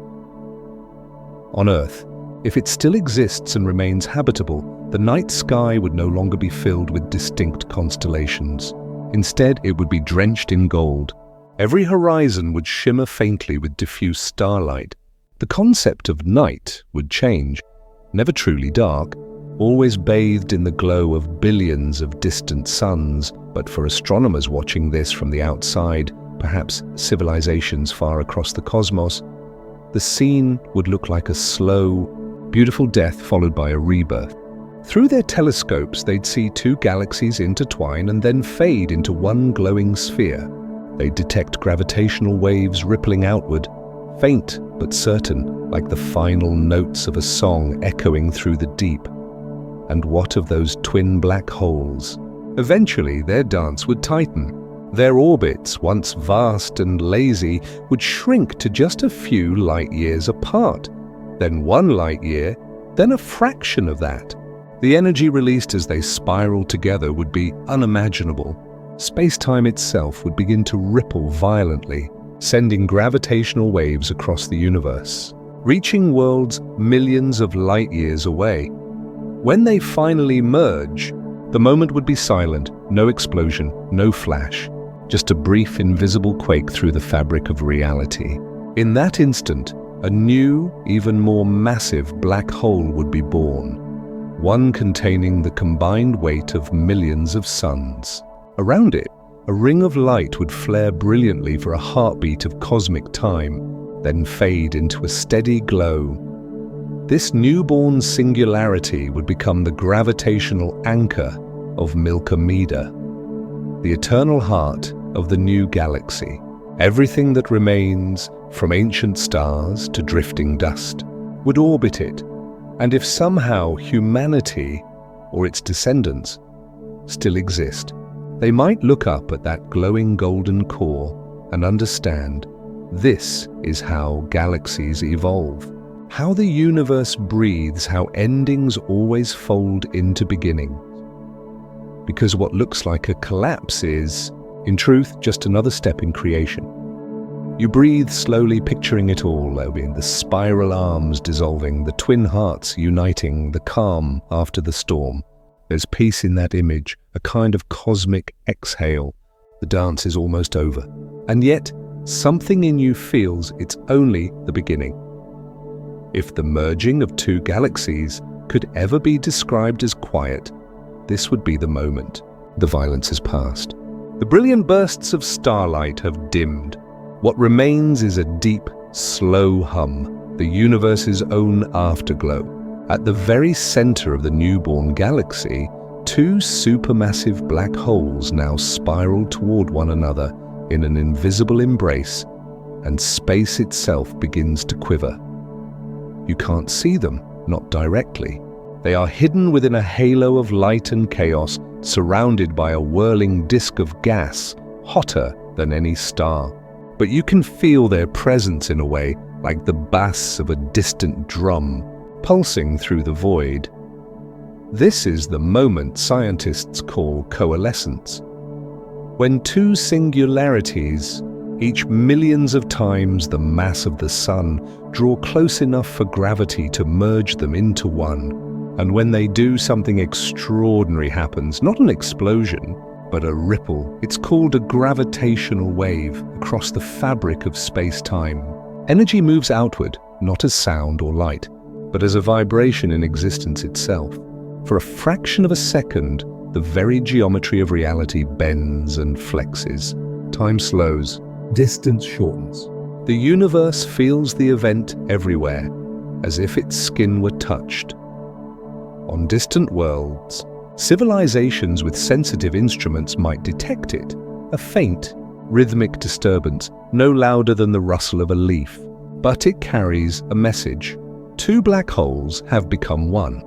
On Earth, if it still exists and remains habitable, the night sky would no longer be filled with distinct constellations. Instead, it would be drenched in gold. Every horizon would shimmer faintly with diffuse starlight. The concept of night would change. Never truly dark, always bathed in the glow of billions of distant suns, but for astronomers watching this from the outside, perhaps civilizations far across the cosmos, the scene would look like a slow, beautiful death followed by a rebirth. Through their telescopes, they'd see two galaxies intertwine and then fade into one glowing sphere. They'd detect gravitational waves rippling outward, faint but certain, like the final notes of a song echoing through the deep. And what of those twin black holes? Eventually, their dance would tighten. Their orbits, once vast and lazy, would shrink to just a few light years apart. Then 1 light year, then a fraction of that. The energy released as they spiraled together would be unimaginable. Space-time itself would begin to ripple violently, sending gravitational waves across the universe, reaching worlds millions of light years away. When they finally merge, the moment would be silent, no explosion, no flash, just a brief invisible quake through the fabric of reality. In that instant, a new, even more massive black hole would be born, one containing the combined weight of millions of suns. Around it, a ring of light would flare brilliantly for a heartbeat of cosmic time, then fade into a steady glow. This newborn singularity would become the gravitational anchor of Milky-Way, the eternal heart of the new galaxy. Everything that remains, from ancient stars to drifting dust, would orbit it, and if somehow humanity, or its descendants, still exist, they might look up at that glowing golden core and understand this is how galaxies evolve, how the universe breathes, how endings always fold into beginnings. Because what looks like a collapse is, in truth, just another step in creation. You breathe slowly, picturing it all, the spiral arms dissolving, the twin hearts uniting, the calm after the storm. There's peace in that image, a kind of cosmic exhale. The dance is almost over. And yet, something in you feels it's only the beginning. If the merging of two galaxies could ever be described as quiet, this would be the moment. The violence has passed. The brilliant bursts of starlight have dimmed. What remains is a deep, slow hum, the universe's own afterglow. At the very center of the newborn galaxy, two supermassive black holes now spiral toward one another in an invisible embrace, and space itself begins to quiver. You can't see them, not directly. They are hidden within a halo of light and chaos, surrounded by a whirling disk of gas, hotter than any star. But you can feel their presence in a way, like the bass of a distant drum, pulsing through the void. This is the moment scientists call coalescence. When two singularities, each millions of times the mass of the sun, draw close enough for gravity to merge them into one. And when they do, something extraordinary happens, not an explosion, but a ripple. It's called a gravitational wave across the fabric of space-time. Energy moves outward, not as sound or light, but as a vibration in existence itself. For a fraction of a second, the very geometry of reality bends and flexes. Time slows, distance shortens. The universe feels the event everywhere, as if its skin were touched. On distant worlds, civilizations with sensitive instruments might detect it, a faint, rhythmic disturbance, no louder than the rustle of a leaf. But it carries a message. Two black holes have become one.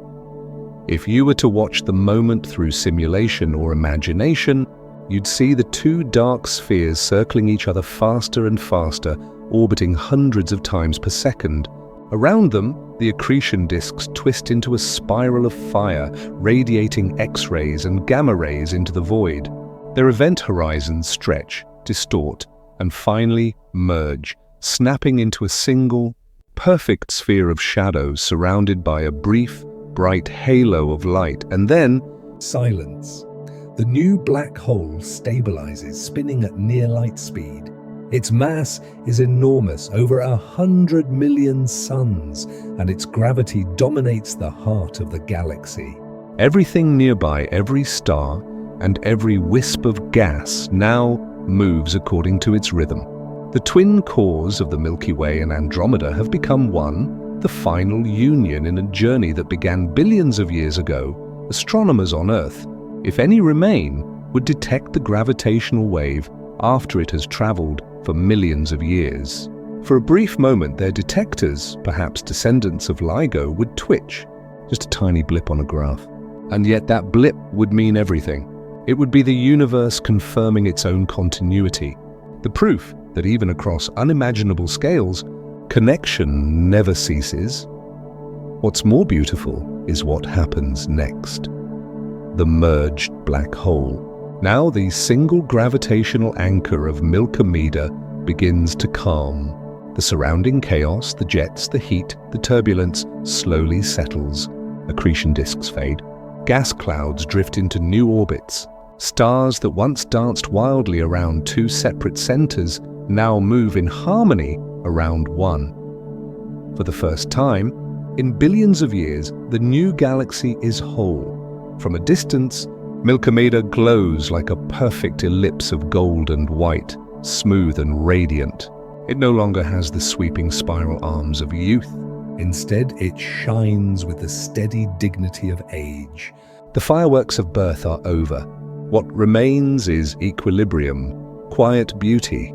If you were to watch the moment through simulation or imagination, you'd see the two dark spheres circling each other faster and faster, orbiting hundreds of times per second. Around them, the accretion disks twist into a spiral of fire, radiating X-rays and gamma rays into the void. Their event horizons stretch, distort, and finally merge, snapping into a single, perfect sphere of shadow surrounded by a brief, bright halo of light, and then silence. The new black hole stabilizes, spinning at near light speed. Its mass is enormous, over 100 million suns, and its gravity dominates the heart of the galaxy. Everything nearby, every star, and every wisp of gas now moves according to its rhythm. The twin cores of the Milky Way and Andromeda have become one, the final union in a journey that began billions of years ago. Astronomers on Earth, if any remain, would detect the gravitational wave after it has traveled for millions of years. For a brief moment, their detectors, perhaps descendants of LIGO, would twitch, just a tiny blip on a graph. And yet that blip would mean everything. It would be the universe confirming its own continuity, the proof that even across unimaginable scales, connection never ceases. What's more beautiful is what happens next. The merged black hole. Now the single gravitational anchor of Milky begins to calm. The surrounding chaos, the jets, the heat, the turbulence slowly settles. Accretion disks fade. Gas clouds drift into new orbits. Stars that once danced wildly around two separate centers now move in harmony around one. For the first time, in billions of years, the new galaxy is whole. From a distance, Milky glows like a perfect ellipse of gold and white, smooth and radiant. It no longer has the sweeping spiral arms of youth. Instead, it shines with the steady dignity of age. The fireworks of birth are over. What remains is equilibrium, quiet beauty.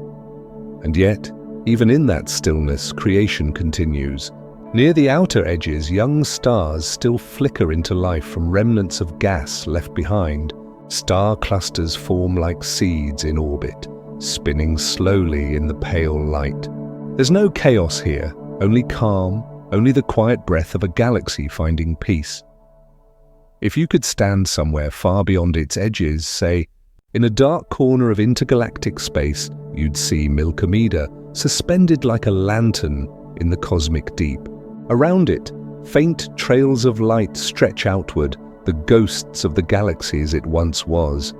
And yet, even in that stillness, creation continues. Near the outer edges, young stars still flicker into life from remnants of gas left behind. Star clusters form like seeds in orbit, spinning slowly in the pale light. There's no chaos here, only calm, only the quiet breath of a galaxy finding peace. If you could stand somewhere far beyond its edges, say, in a dark corner of intergalactic space, you'd see Milky suspended like a lantern in the cosmic deep. Around it, faint trails of light stretch outward, the ghosts of the galaxies it once was.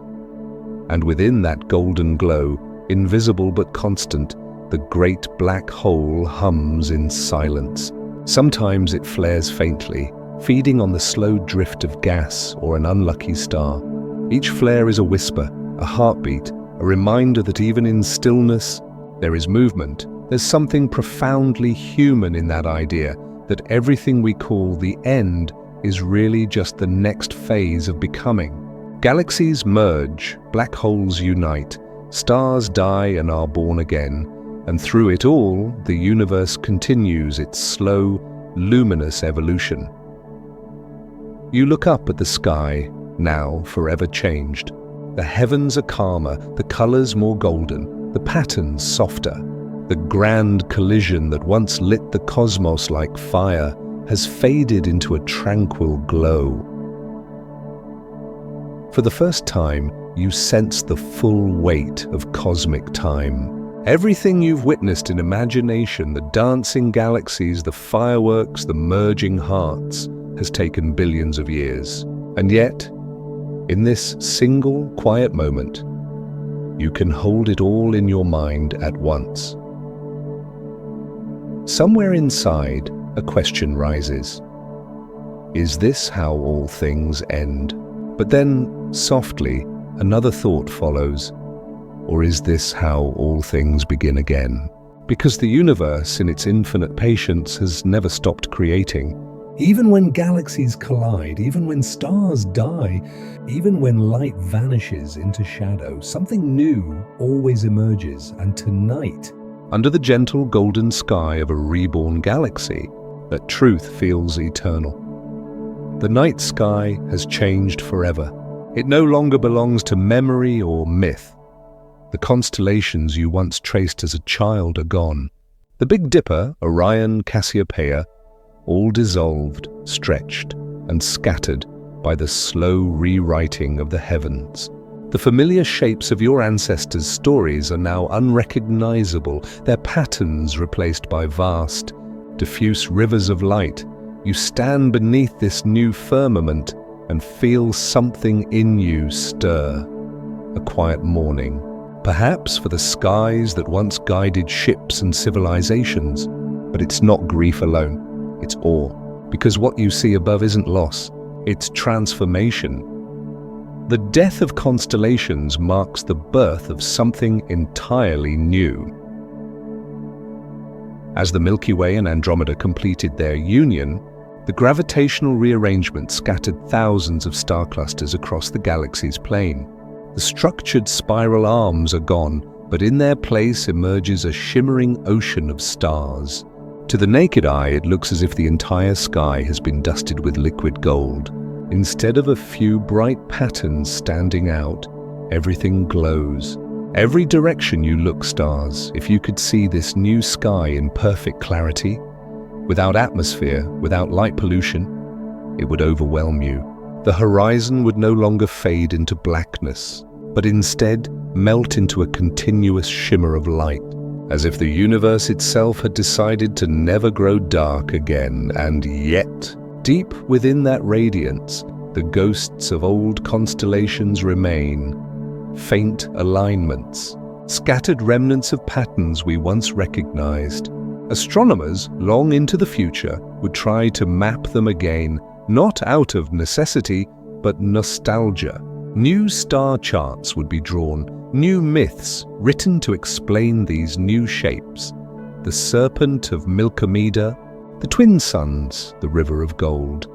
And within that golden glow, invisible but constant, the great black hole hums in silence. Sometimes it flares faintly, feeding on the slow drift of gas or an unlucky star. Each flare is a whisper, a heartbeat, a reminder that even in stillness, there is movement. There's something profoundly human in that idea, that everything we call the end is really just the next phase of becoming. Galaxies merge, black holes unite, stars die and are born again, and through it all, the universe continues its slow, luminous evolution. You look up at the sky, now forever changed. The heavens are calmer, the colors more golden, the patterns softer. The grand collision that once lit the cosmos like fire has faded into a tranquil glow. For the first time, you sense the full weight of cosmic time. Everything you've witnessed in imagination, the dancing galaxies, the fireworks, the merging hearts, has taken billions of years. And yet, in this single quiet moment, you can hold it all in your mind at once. Somewhere inside, a question rises. Is this how all things end? But then, softly, another thought follows. Or is this how all things begin again? Because the universe, in its infinite patience, has never stopped creating. Even when galaxies collide, even when stars die, even when light vanishes into shadow, something new always emerges. And tonight, under the gentle golden sky of a reborn galaxy, that truth feels eternal. The night sky has changed forever. It no longer belongs to memory or myth. The constellations you once traced as a child are gone. The Big Dipper, Orion, Cassiopeia, all dissolved, stretched, and scattered by the slow rewriting of the heavens. The familiar shapes of your ancestors' stories are now unrecognizable, their patterns replaced by vast, diffuse rivers of light. You stand beneath this new firmament, and feel something in you stir. A quiet mourning, perhaps for the skies that once guided ships and civilizations. But it's not grief alone, it's awe. Because what you see above isn't loss, it's transformation. The death of constellations marks the birth of something entirely new. As the Milky Way and Andromeda completed their union, the gravitational rearrangement scattered thousands of star clusters across the galaxy's plane. The structured spiral arms are gone, but in their place emerges a shimmering ocean of stars. To the naked eye, it looks as if the entire sky has been dusted with liquid gold. Instead of a few bright patterns standing out, everything glows. Every direction you look, stars. If you could see this new sky in perfect clarity, without atmosphere, without light pollution, it would overwhelm you. The horizon would no longer fade into blackness, but instead melt into a continuous shimmer of light, as if the universe itself had decided to never grow dark again. And yet, deep within that radiance, the ghosts of old constellations remain. Faint alignments, scattered remnants of patterns we once recognized. Astronomers, long into the future, would try to map them again, not out of necessity, but nostalgia. New star charts would be drawn, new myths written to explain these new shapes. The serpent of Milkomeda, the twin suns, the river of gold.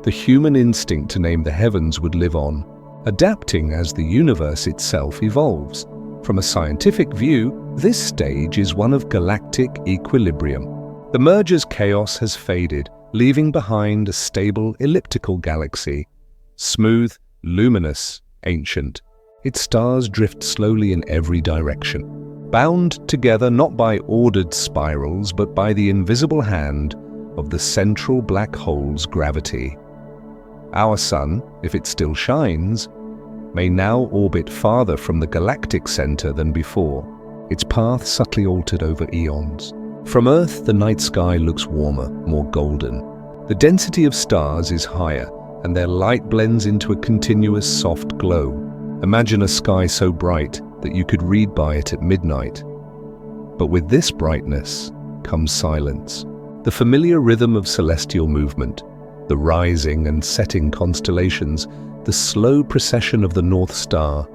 The human instinct to name the heavens would live on, adapting as the universe itself evolves. From a scientific view, this stage is one of galactic equilibrium. The merger's chaos has faded, leaving behind a stable elliptical galaxy. Smooth, luminous, ancient. Its stars drift slowly in every direction, bound together not by ordered spirals, but by the invisible hand of the central black hole's gravity. Our sun, if it still shines, may now orbit farther from the galactic center than before, its path subtly altered over eons. From Earth, the night sky looks warmer, more golden. The density of stars is higher, and their light blends into a continuous soft glow. Imagine a sky so bright that you could read by it at midnight. But with this brightness comes silence. The familiar rhythm of celestial movement, the rising and setting constellations, the slow procession of the North Star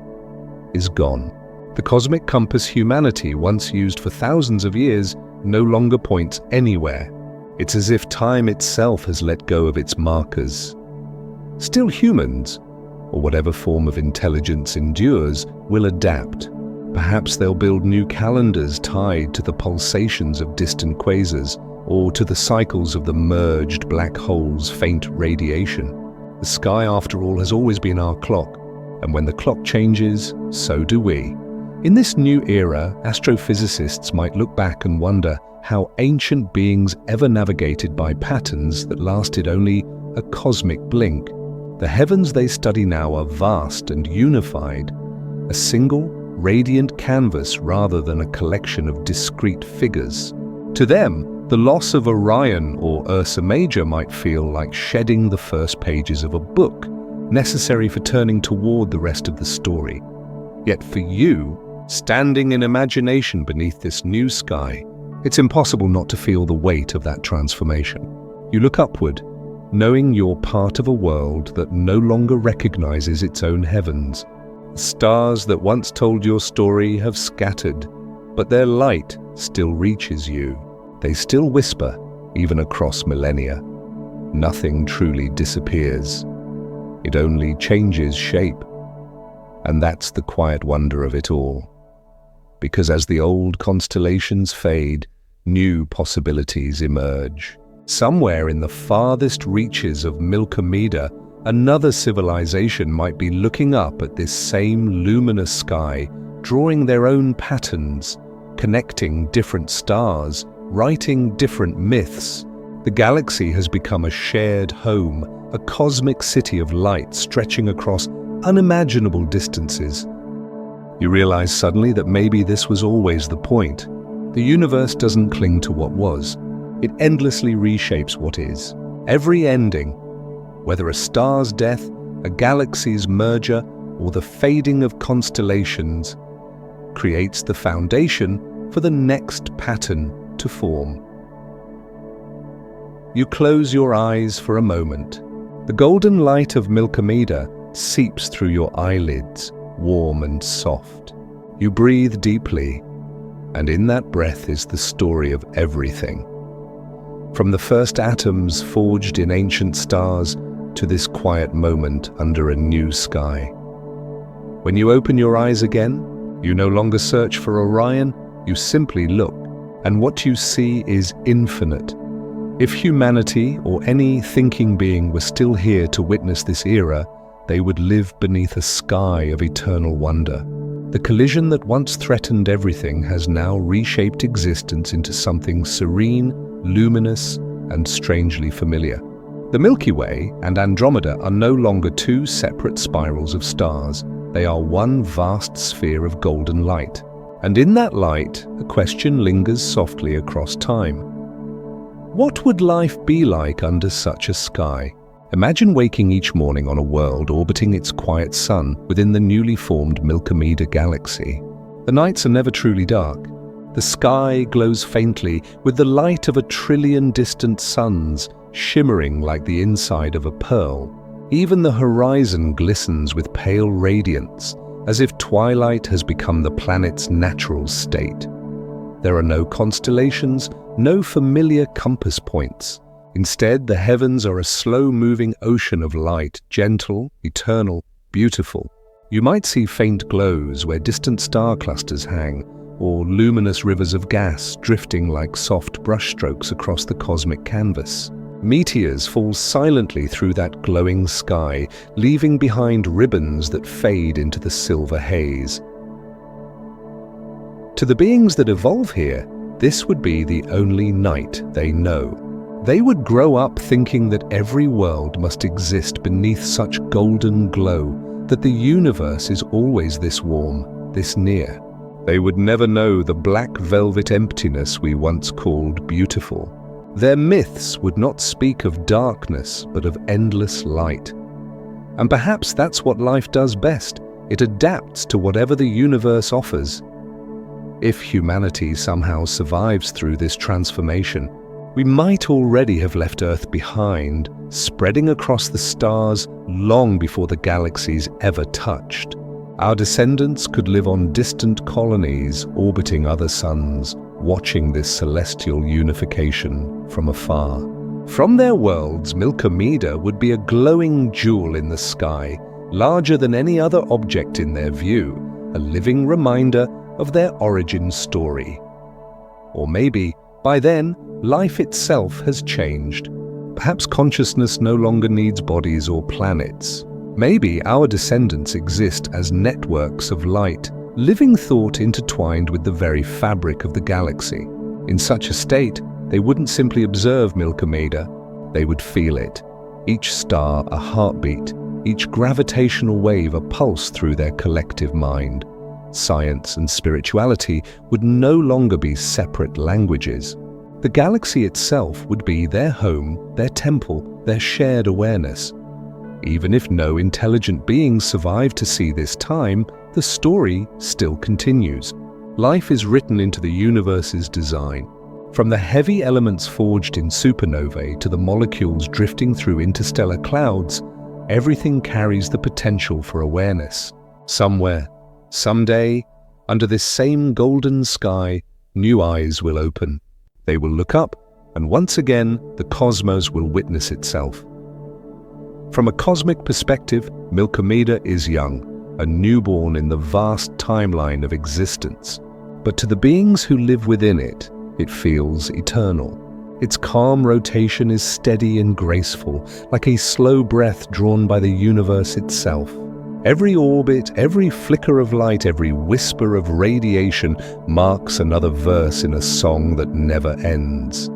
is gone. The cosmic compass humanity once used for thousands of years no longer points anywhere. It's as if time itself has let go of its markers. Still, humans, or whatever form of intelligence endures, will adapt. Perhaps they'll build new calendars tied to the pulsations of distant quasars, or to the cycles of the merged black hole's faint radiation. The sky, after all, has always been our clock, and when the clock changes, so do we. In this new era, astrophysicists might look back and wonder how ancient beings ever navigated by patterns that lasted only a cosmic blink. The heavens they study now are vast and unified, a single, radiant canvas rather than a collection of discrete figures. To them, the loss of Orion or Ursa Major might feel like shedding the first pages of a book, necessary for turning toward the rest of the story. Yet for you, standing in imagination beneath this new sky, it's impossible not to feel the weight of that transformation. You look upward, knowing you're part of a world that no longer recognizes its own heavens. The stars that once told your story have scattered, but their light still reaches you. They still whisper, even across millennia. Nothing truly disappears. It only changes shape. And that's the quiet wonder of it all. Because as the old constellations fade, new possibilities emerge. Somewhere in the farthest reaches of Milkomeda, another civilization might be looking up at this same luminous sky, drawing their own patterns, connecting different stars, writing different myths. The galaxy has become a shared home, a cosmic city of light stretching across unimaginable distances. You realize suddenly that maybe this was always the point. The universe doesn't cling to what was. It endlessly reshapes what is. Every ending, whether a star's death a galaxy's merger, or the fading of constellations creates the foundation for the next pattern to form. You close your eyes for a moment. The golden light of Milky seeps through your eyelids, warm and soft. You breathe deeply, and in that breath is the story of everything. From the first atoms forged in ancient stars to this quiet moment under a new sky. When you open your eyes again, you no longer search for Orion, you simply look, and what you see is infinite. If humanity or any thinking being were still here to witness this era, they would live beneath a sky of eternal wonder. The collision that once threatened everything has now reshaped existence into something serene, luminous, and strangely familiar. The Milky Way and Andromeda are no longer two separate spirals of stars. They are one vast sphere of golden light. And in that light, a question lingers softly across time. What would life be like under such a sky? Imagine waking each morning on a world orbiting its quiet sun within the newly formed Milky galaxy. The nights are never truly dark. The sky glows faintly with the light of 1 trillion distant suns, shimmering like the inside of a pearl. Even the horizon glistens with pale radiance, as if twilight has become the planet's natural state. There are no constellations, no familiar compass points. Instead, the heavens are a slow-moving ocean of light, gentle, eternal, beautiful. You might see faint glows where distant star clusters hang, or luminous rivers of gas drifting like soft brushstrokes across the cosmic canvas. Meteors fall silently through that glowing sky, leaving behind ribbons that fade into the silver haze. To the beings that evolve here, this would be the only night they know. They would grow up thinking that every world must exist beneath such golden glow, that the universe is always this warm, this near. They would never know the black velvet emptiness we once called beautiful. Their myths would not speak of darkness, but of endless light. And perhaps that's what life does best. It adapts to whatever the universe offers. If humanity somehow survives through this transformation, we might already have left Earth behind, spreading across the stars long before the galaxies ever touched. Our descendants could live on distant colonies orbiting other suns, watching this celestial unification from afar. From their worlds, Milky would be a glowing jewel in the sky, larger than any other object in their view, a living reminder of their origin story. Or maybe, by then, life itself has changed. Perhaps consciousness no longer needs bodies or planets. Maybe our descendants exist as networks of light, living thought intertwined with the very fabric of the galaxy. In such a state, they wouldn't simply observe Milky, they would feel it. Each star a heartbeat, each gravitational wave a pulse through their collective mind. Science and spirituality would no longer be separate languages. The galaxy itself would be their home, their temple, their shared awareness. Even if no intelligent beings survive to see this time, the story still continues. Life is written into the universe's design. From the heavy elements forged in supernovae to the molecules drifting through interstellar clouds, everything carries the potential for awareness. Somewhere, someday, under this same golden sky, new eyes will open. They will look up, and once again, the cosmos will witness itself. From a cosmic perspective, Milky is young, a newborn in the vast timeline of existence. But to the beings who live within it, it feels eternal. Its calm rotation is steady and graceful, like a slow breath drawn by the universe itself. Every orbit, every flicker of light, every whisper of radiation marks another verse in a song that never ends.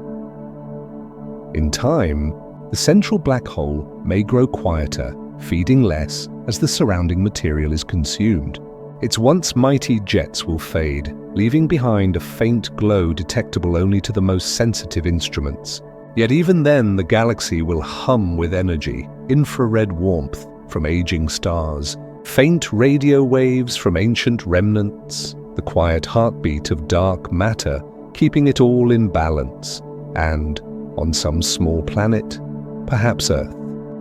In time, the central black hole may grow quieter, feeding less as the surrounding material is consumed. Its once mighty jets will fade, leaving behind a faint glow detectable only to the most sensitive instruments. Yet even then, the galaxy will hum with energy, infrared warmth, from aging stars, faint radio waves from ancient remnants, the quiet heartbeat of dark matter, keeping it all in balance. And, on some small planet, perhaps Earth,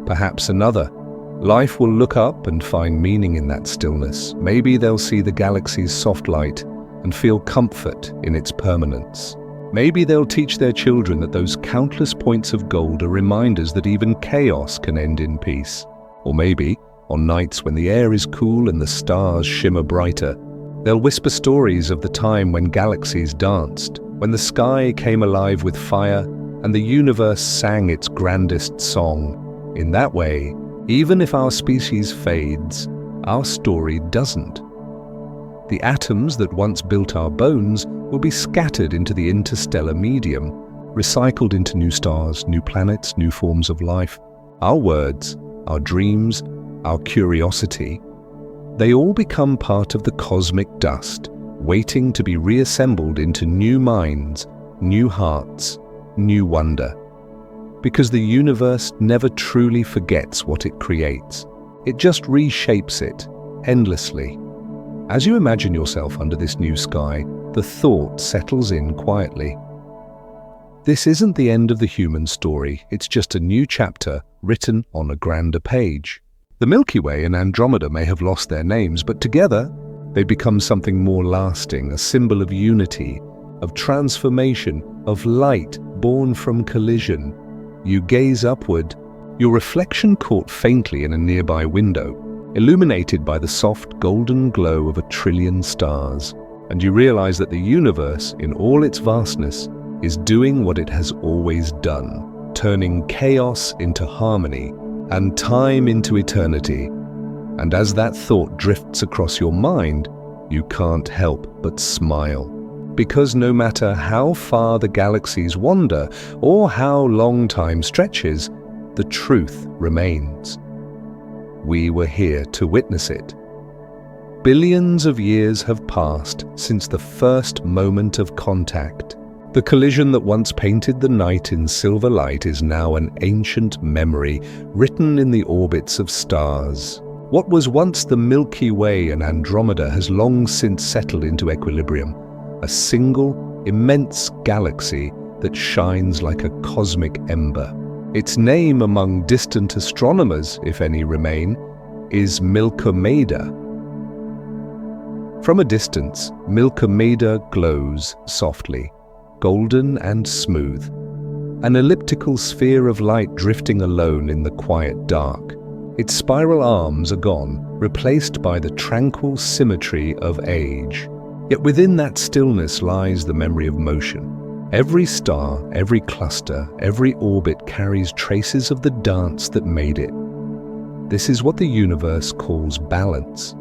perhaps another, life will look up and find meaning in that stillness. Maybe they'll see the galaxy's soft light and feel comfort in its permanence. Maybe they'll teach their children that those countless points of gold are reminders that even chaos can end in peace. Or maybe, on nights when the air is cool and the stars shimmer brighter, they'll whisper stories of the time when galaxies danced, when the sky came alive with fire and the universe sang its grandest song. In that way, even if our species fades, our story doesn't. The atoms that once built our bones will be scattered into the interstellar medium, recycled into new stars, new planets, new forms of life. Our words, our dreams, our curiosity, they all become part of the cosmic dust, waiting to be reassembled into new minds, new hearts, new wonder. Because the universe never truly forgets what it creates. It just reshapes it, endlessly. As you imagine yourself under this new sky, the thought settles in quietly. This isn't the end of the human story, it's just a new chapter written on a grander page. The Milky Way and Andromeda may have lost their names, but together they become something more lasting, a symbol of unity, of transformation, of light born from collision. You gaze upward, your reflection caught faintly in a nearby window, illuminated by the soft golden glow of 1 trillion stars, and you realize that the universe, in all its vastness, is doing what it has always done, turning chaos into harmony and time into eternity. And as that thought drifts across your mind, you can't help but smile. Because no matter how far the galaxies wander or how long time stretches, the truth remains. We were here to witness it. Billions of years have passed since the first moment of contact. The collision that once painted the night in silver light is now an ancient memory written in the orbits of stars. What was once the Milky Way and Andromeda has long since settled into equilibrium, a single, immense galaxy that shines like a cosmic ember. Its name among distant astronomers, if any remain, is Milkomeda. From a distance, Milkomeda glows softly, golden and smooth, an elliptical sphere of light drifting alone in the quiet dark. Its spiral arms are gone, replaced by the tranquil symmetry of age. Yet within that stillness lies the memory of motion. Every star, every cluster, every orbit carries traces of the dance that made it. This is what the universe calls balance,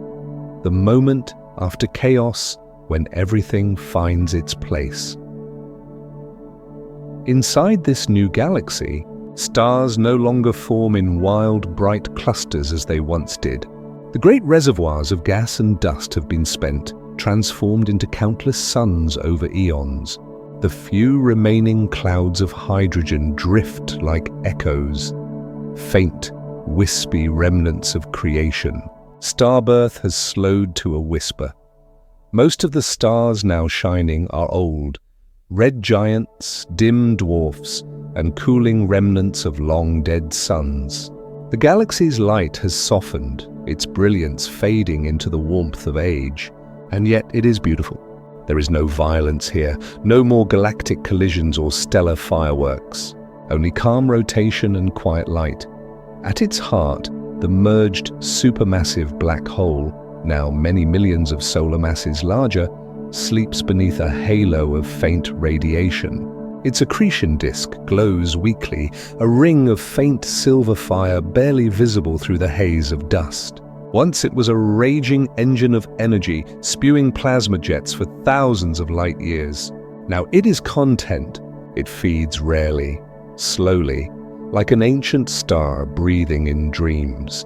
the moment after chaos when everything finds its place. Inside this new galaxy, stars no longer form in wild, bright clusters as they once did. The great reservoirs of gas and dust have been spent, transformed into countless suns over eons. The few remaining clouds of hydrogen drift like echoes, faint, wispy remnants of creation. Starbirth has slowed to a whisper. Most of the stars now shining are old, red giants, dim dwarfs, and cooling remnants of long-dead suns. The galaxy's light has softened, its brilliance fading into the warmth of age, and yet it is beautiful. There is no violence here, no more galactic collisions or stellar fireworks, only calm rotation and quiet light. At its heart, the merged supermassive black hole, now many millions of solar masses larger, sleeps beneath a halo of faint radiation. Its accretion disk glows weakly, a ring of faint silver fire barely visible through the haze of dust. Once it was a raging engine of energy, spewing plasma jets for thousands of light years. Now it is content. It feeds rarely, slowly, like an ancient star breathing in dreams.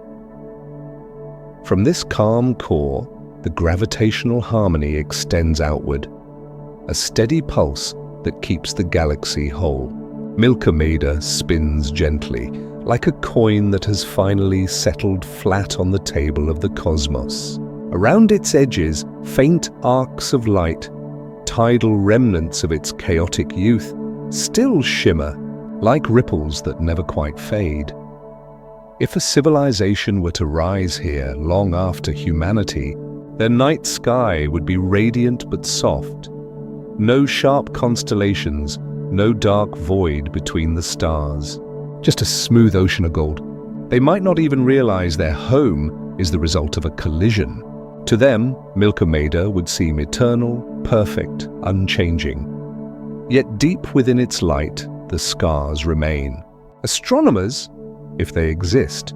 From this calm core, the gravitational harmony extends outward, a steady pulse that keeps the galaxy whole. Milkomeda spins gently, like a coin that has finally settled flat on the table of the cosmos. Around its edges, faint arcs of light, tidal remnants of its chaotic youth, still shimmer, like ripples that never quite fade. If a civilization were to rise here long after humanity, their night sky would be radiant but soft. No sharp constellations, no dark void between the stars. Just a smooth ocean of gold. They might not even realize their home is the result of a collision. To them, Milky would seem eternal, perfect, unchanging. Yet deep within its light, the scars remain. Astronomers, if they exist,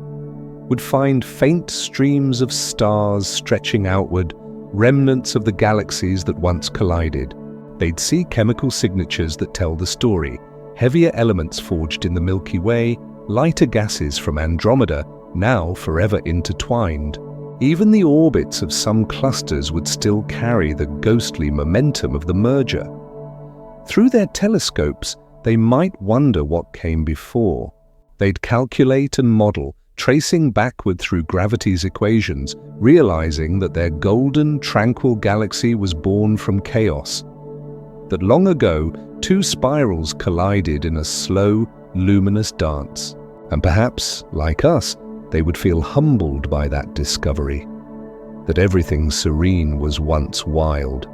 would find faint streams of stars stretching outward, remnants of the galaxies that once collided. They'd see chemical signatures that tell the story, heavier elements forged in the Milky Way, lighter gases from Andromeda, now forever intertwined. Even the orbits of some clusters would still carry the ghostly momentum of the merger. Through their telescopes, they might wonder what came before. They'd calculate and model, tracing backward through gravity's equations, realizing that their golden, tranquil galaxy was born from chaos. That long ago, two spirals collided in a slow, luminous dance. And perhaps, like us, they would feel humbled by that discovery. That everything serene was once wild.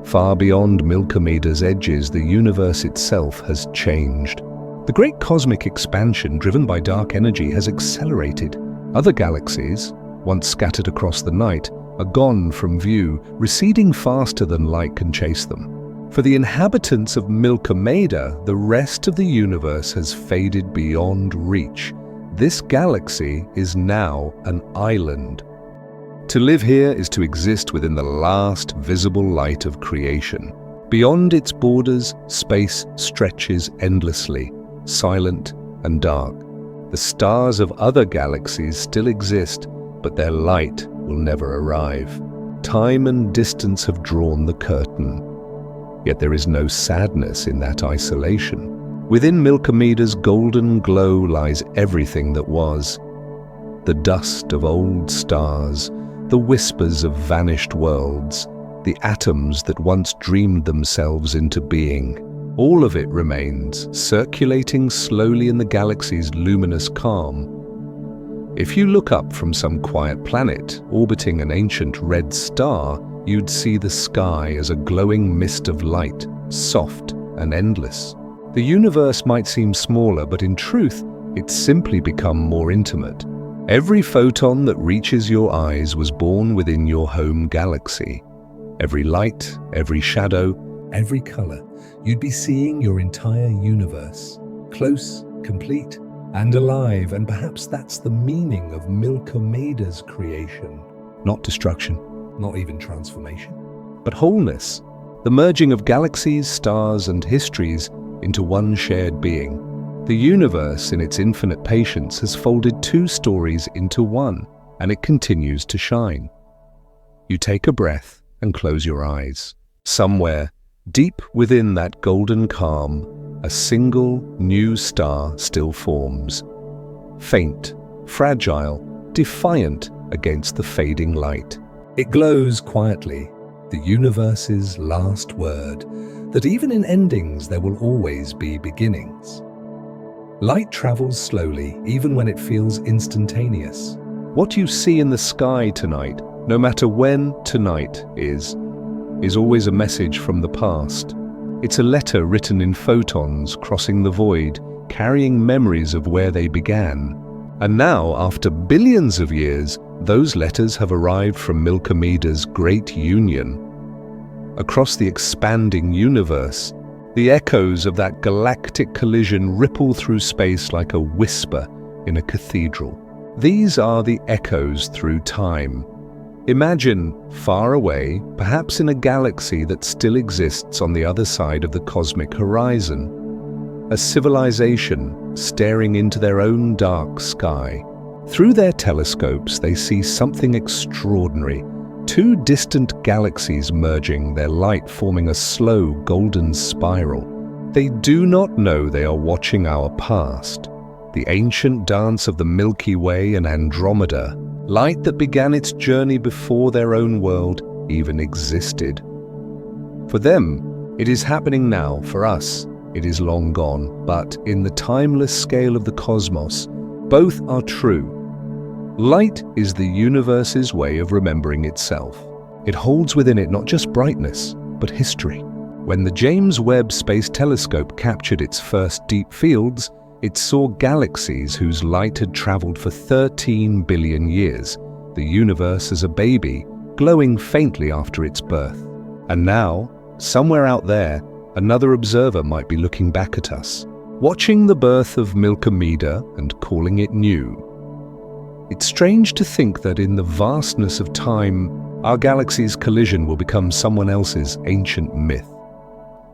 Far beyond Milky's edges, the universe itself has changed. The great cosmic expansion driven by dark energy has accelerated. Other galaxies, once scattered across the night, are gone from view, receding faster than light can chase them. For the inhabitants of Milky, the rest of the universe has faded beyond reach. This galaxy is now an island. To live here is to exist within the last visible light of creation. Beyond its borders, space stretches endlessly, silent and dark. The stars of other galaxies still exist, but their light will never arrive. Time and distance have drawn the curtain. Yet there is no sadness in that isolation. Within Milky's golden glow lies everything that was. The dust of old stars, the whispers of vanished worlds, the atoms that once dreamed themselves into being. All of it remains, circulating slowly in the galaxy's luminous calm. If you look up from some quiet planet orbiting an ancient red star, you'd see the sky as a glowing mist of light, soft and endless. The universe might seem smaller, but in truth, it's simply become more intimate. Every photon that reaches your eyes was born within your home galaxy. Every light, every shadow, every color, you'd be seeing your entire universe. Close, complete, and alive, and perhaps that's the meaning of Milky's creation. Not destruction, not even transformation, but wholeness. The merging of galaxies, stars, and histories into one shared being. The universe, in its infinite patience, has folded two stories into one, and it continues to shine. You take a breath and close your eyes. Somewhere, deep within that golden calm, a single new star still forms. Faint, fragile, defiant against the fading light. It glows quietly, the universe's last word, that even in endings there will always be beginnings. Light travels slowly, even when it feels instantaneous. What you see in the sky tonight, no matter when tonight is always a message from the past. It's a letter written in photons crossing the void, carrying memories of where they began. And now, after billions of years, those letters have arrived from Milky's great union. Across the expanding universe, the echoes of that galactic collision ripple through space like a whisper in a cathedral. These are the echoes through time. Imagine, far away, perhaps in a galaxy that still exists on the other side of the cosmic horizon, a civilization staring into their own dark sky. Through their telescopes, they see something extraordinary. Two distant galaxies merging, their light forming a slow golden spiral. They do not know they are watching our past. the ancient dance of the Milky Way and Andromeda, light that began its journey before their own world even existed. For them, it is happening now. For us, it is long gone. But in the timeless scale of the cosmos, both are true. Light is the universe's way of remembering itself. It holds within it not just brightness, but history. When the James Webb Space Telescope captured its first deep fields, it saw galaxies whose light had traveled for 13 billion years, the universe as a baby, glowing faintly after its birth. And now, somewhere out there, another observer might be looking back at us, watching the birth of Milkomeda and calling it new. It's strange to think that in the vastness of time, our galaxy's collision will become someone else's ancient myth.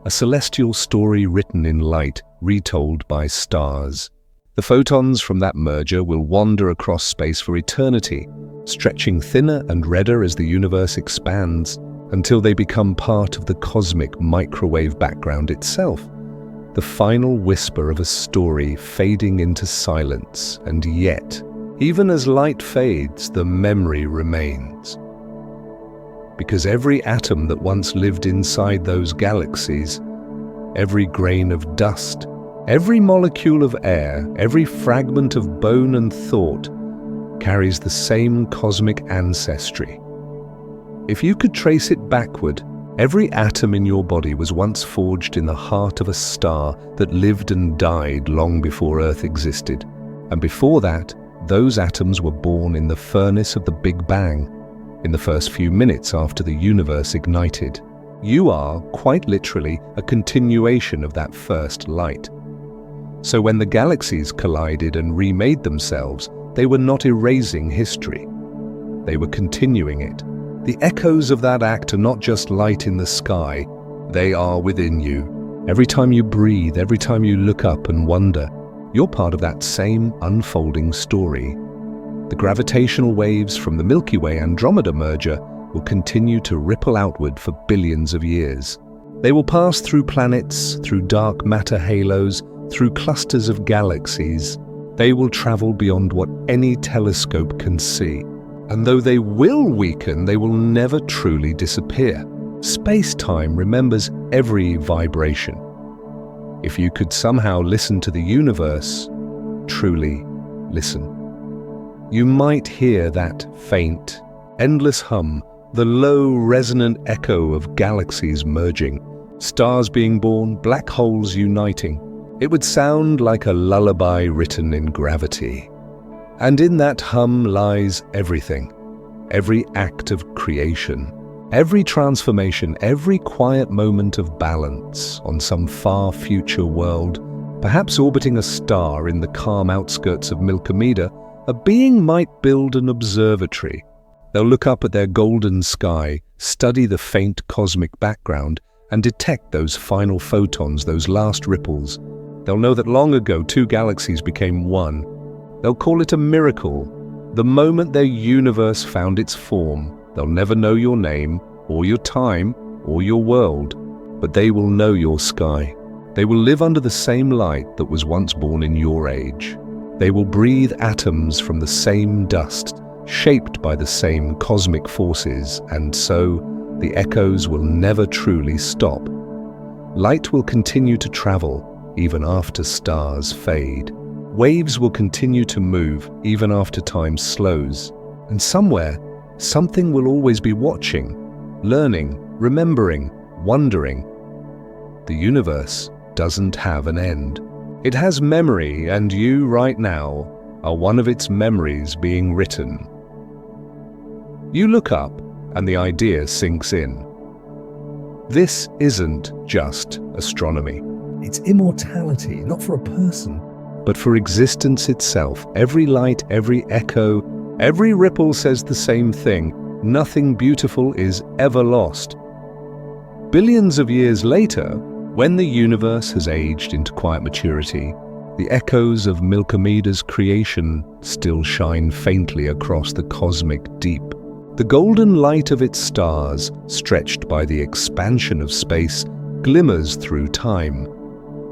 A celestial story written in light, retold by stars. The photons from that merger will wander across space for eternity, stretching thinner and redder as the universe expands, until they become part of the cosmic microwave background itself. The final whisper of a story fading into silence, and yet, even as light fades, the memory remains. Because every atom that once lived inside those galaxies, every grain of dust, every molecule of air, every fragment of bone and thought, carries the same cosmic ancestry. If you could trace it backward, every atom in your body was once forged in the heart of a star that lived and died long before Earth existed. And before that, those atoms were born in the furnace of the Big Bang, in the first few minutes after the universe ignited. You are, quite literally, a continuation of that first light. So when the galaxies collided and remade themselves, they were not erasing history. They were continuing it. The echoes of that act are not just light in the sky, they are within you. Every time you breathe, every time you look up and wonder, you're part of that same unfolding story. The gravitational waves from the Milky Way-Andromeda merger will continue to ripple outward for billions of years. They will pass through planets, through dark matter halos, through clusters of galaxies. They will travel beyond what any telescope can see. And though they will weaken, they will never truly disappear. Space-time remembers every vibration. If you could somehow listen to the universe, truly listen, you might hear that faint, endless hum, the low, resonant echo of galaxies merging, stars being born, black holes uniting. It would sound like a lullaby written in gravity. And in that hum lies everything, every act of creation, every transformation, every quiet moment of balance on some far future world, perhaps orbiting a star in the calm outskirts of Milkomeda. A being might build an observatory. They'll look up at their golden sky, study the faint cosmic background, and detect those final photons, those last ripples. They'll know that long ago 2 galaxies became one. They'll call it a miracle, the moment their universe found its form. They'll never know your name, or your time, or your world, but they will know your sky. They will live under the same light that was once born in your age. They will breathe atoms from the same dust, shaped by the same cosmic forces, and so the echoes will never truly stop. Light will continue to travel even after stars fade. Waves will continue to move even after time slows. And somewhere, something will always be watching, learning, remembering, wondering. The universe doesn't have an end. It has memory, and you, right now, are one of its memories being written. You look up, and the idea sinks in. This isn't just astronomy. It's immortality, not for a person, but for existence itself. Every light, every echo, every ripple says the same thing. Nothing beautiful is ever lost. Billions of years later, when the universe has aged into quiet maturity, the echoes of Milkomeda's creation still shine faintly across the cosmic deep. The golden light of its stars, stretched by the expansion of space, glimmers through time,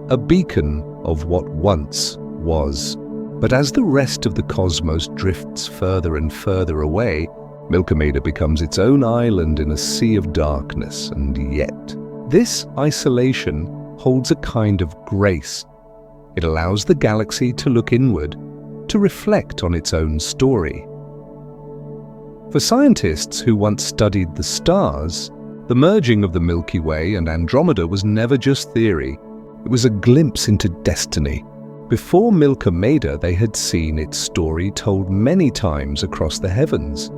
a beacon of what once was. But as the rest of the cosmos drifts further and further away, Milky becomes its own island in a sea of darkness, and yet this isolation holds a kind of grace. It allows the galaxy to look inward, to reflect on its own story. For scientists who once studied the stars, the merging of the Milky Way and Andromeda was never just theory. It was a glimpse into destiny. Before Milky, they had seen its story told many times across the heavens.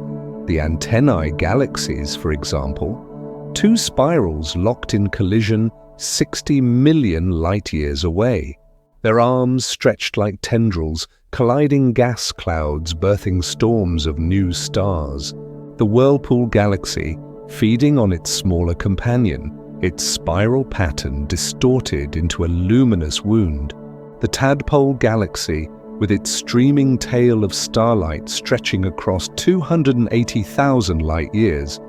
The antennae galaxies, for example, two spirals locked in collision 60 million light-years away. Their arms stretched like tendrils, colliding gas clouds birthing storms of new stars. The Whirlpool galaxy, feeding on its smaller companion, its spiral pattern distorted into a luminous wound. The Tadpole galaxy, with its streaming tail of starlight stretching across 280,000 light-years,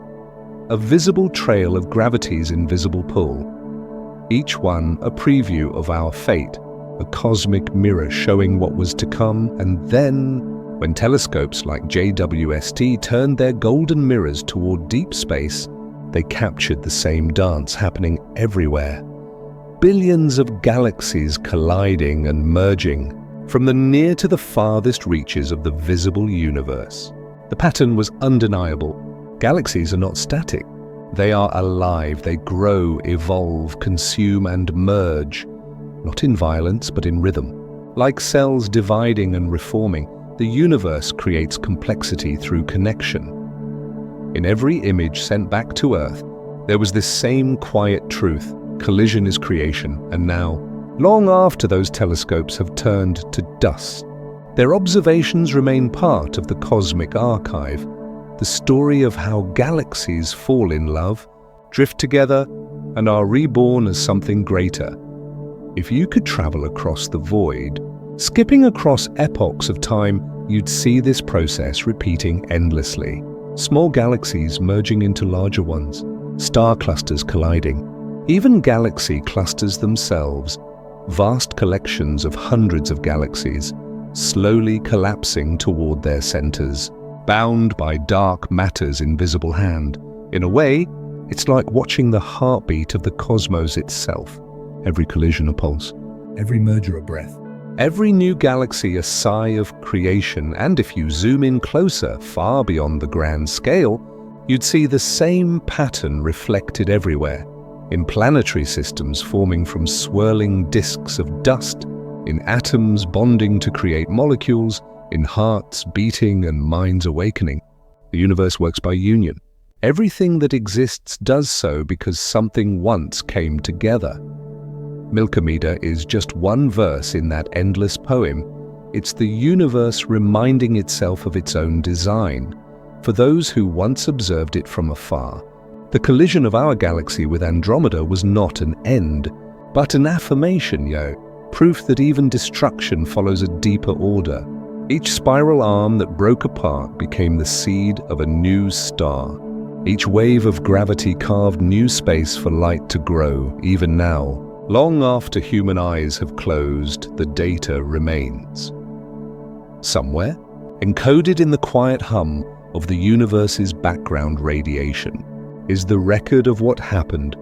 a visible trail of gravity's invisible pull. Each one a preview of our fate, a cosmic mirror showing what was to come, and then, when telescopes like JWST turned their golden mirrors toward deep space, they captured the same dance happening everywhere. Billions of galaxies colliding and merging, from the near to the farthest reaches of the visible universe. The pattern was undeniable. Galaxies are not static. They are alive, they grow, evolve, consume, and merge. Not in violence, but in rhythm. Like cells dividing and reforming, the universe creates complexity through connection. In every image sent back to Earth, there was this same quiet truth: collision is creation, and now, long after those telescopes have turned to dust, their observations remain part of the cosmic archive, the story of how galaxies fall in love, drift together, and are reborn as something greater. If you could travel across the void, skipping across epochs of time, you'd see this process repeating endlessly. Small galaxies merging into larger ones, star clusters colliding, even galaxy clusters themselves, vast collections of hundreds of galaxies, slowly collapsing toward their centers, bound by dark matter's invisible hand. In a way, it's like watching the heartbeat of the cosmos itself. Every collision a pulse, every merger a breath, every new galaxy a sigh of creation, and if you zoom in closer, far beyond the grand scale, you'd see the same pattern reflected everywhere, in planetary systems forming from swirling disks of dust, in atoms bonding to create molecules, in hearts beating and minds awakening. The universe works by union. Everything that exists does so because something once came together. Milky is just one verse in that endless poem. It's the universe reminding itself of its own design. For those who once observed it from afar, the collision of our galaxy with Andromeda was not an end, but an affirmation, proof that even destruction follows a deeper order. Each spiral arm that broke apart became the seed of a new star. Each wave of gravity carved new space for light to grow. Even now, long after human eyes have closed, the data remains. Somewhere, encoded in the quiet hum of the universe's background radiation, is the record of what happened,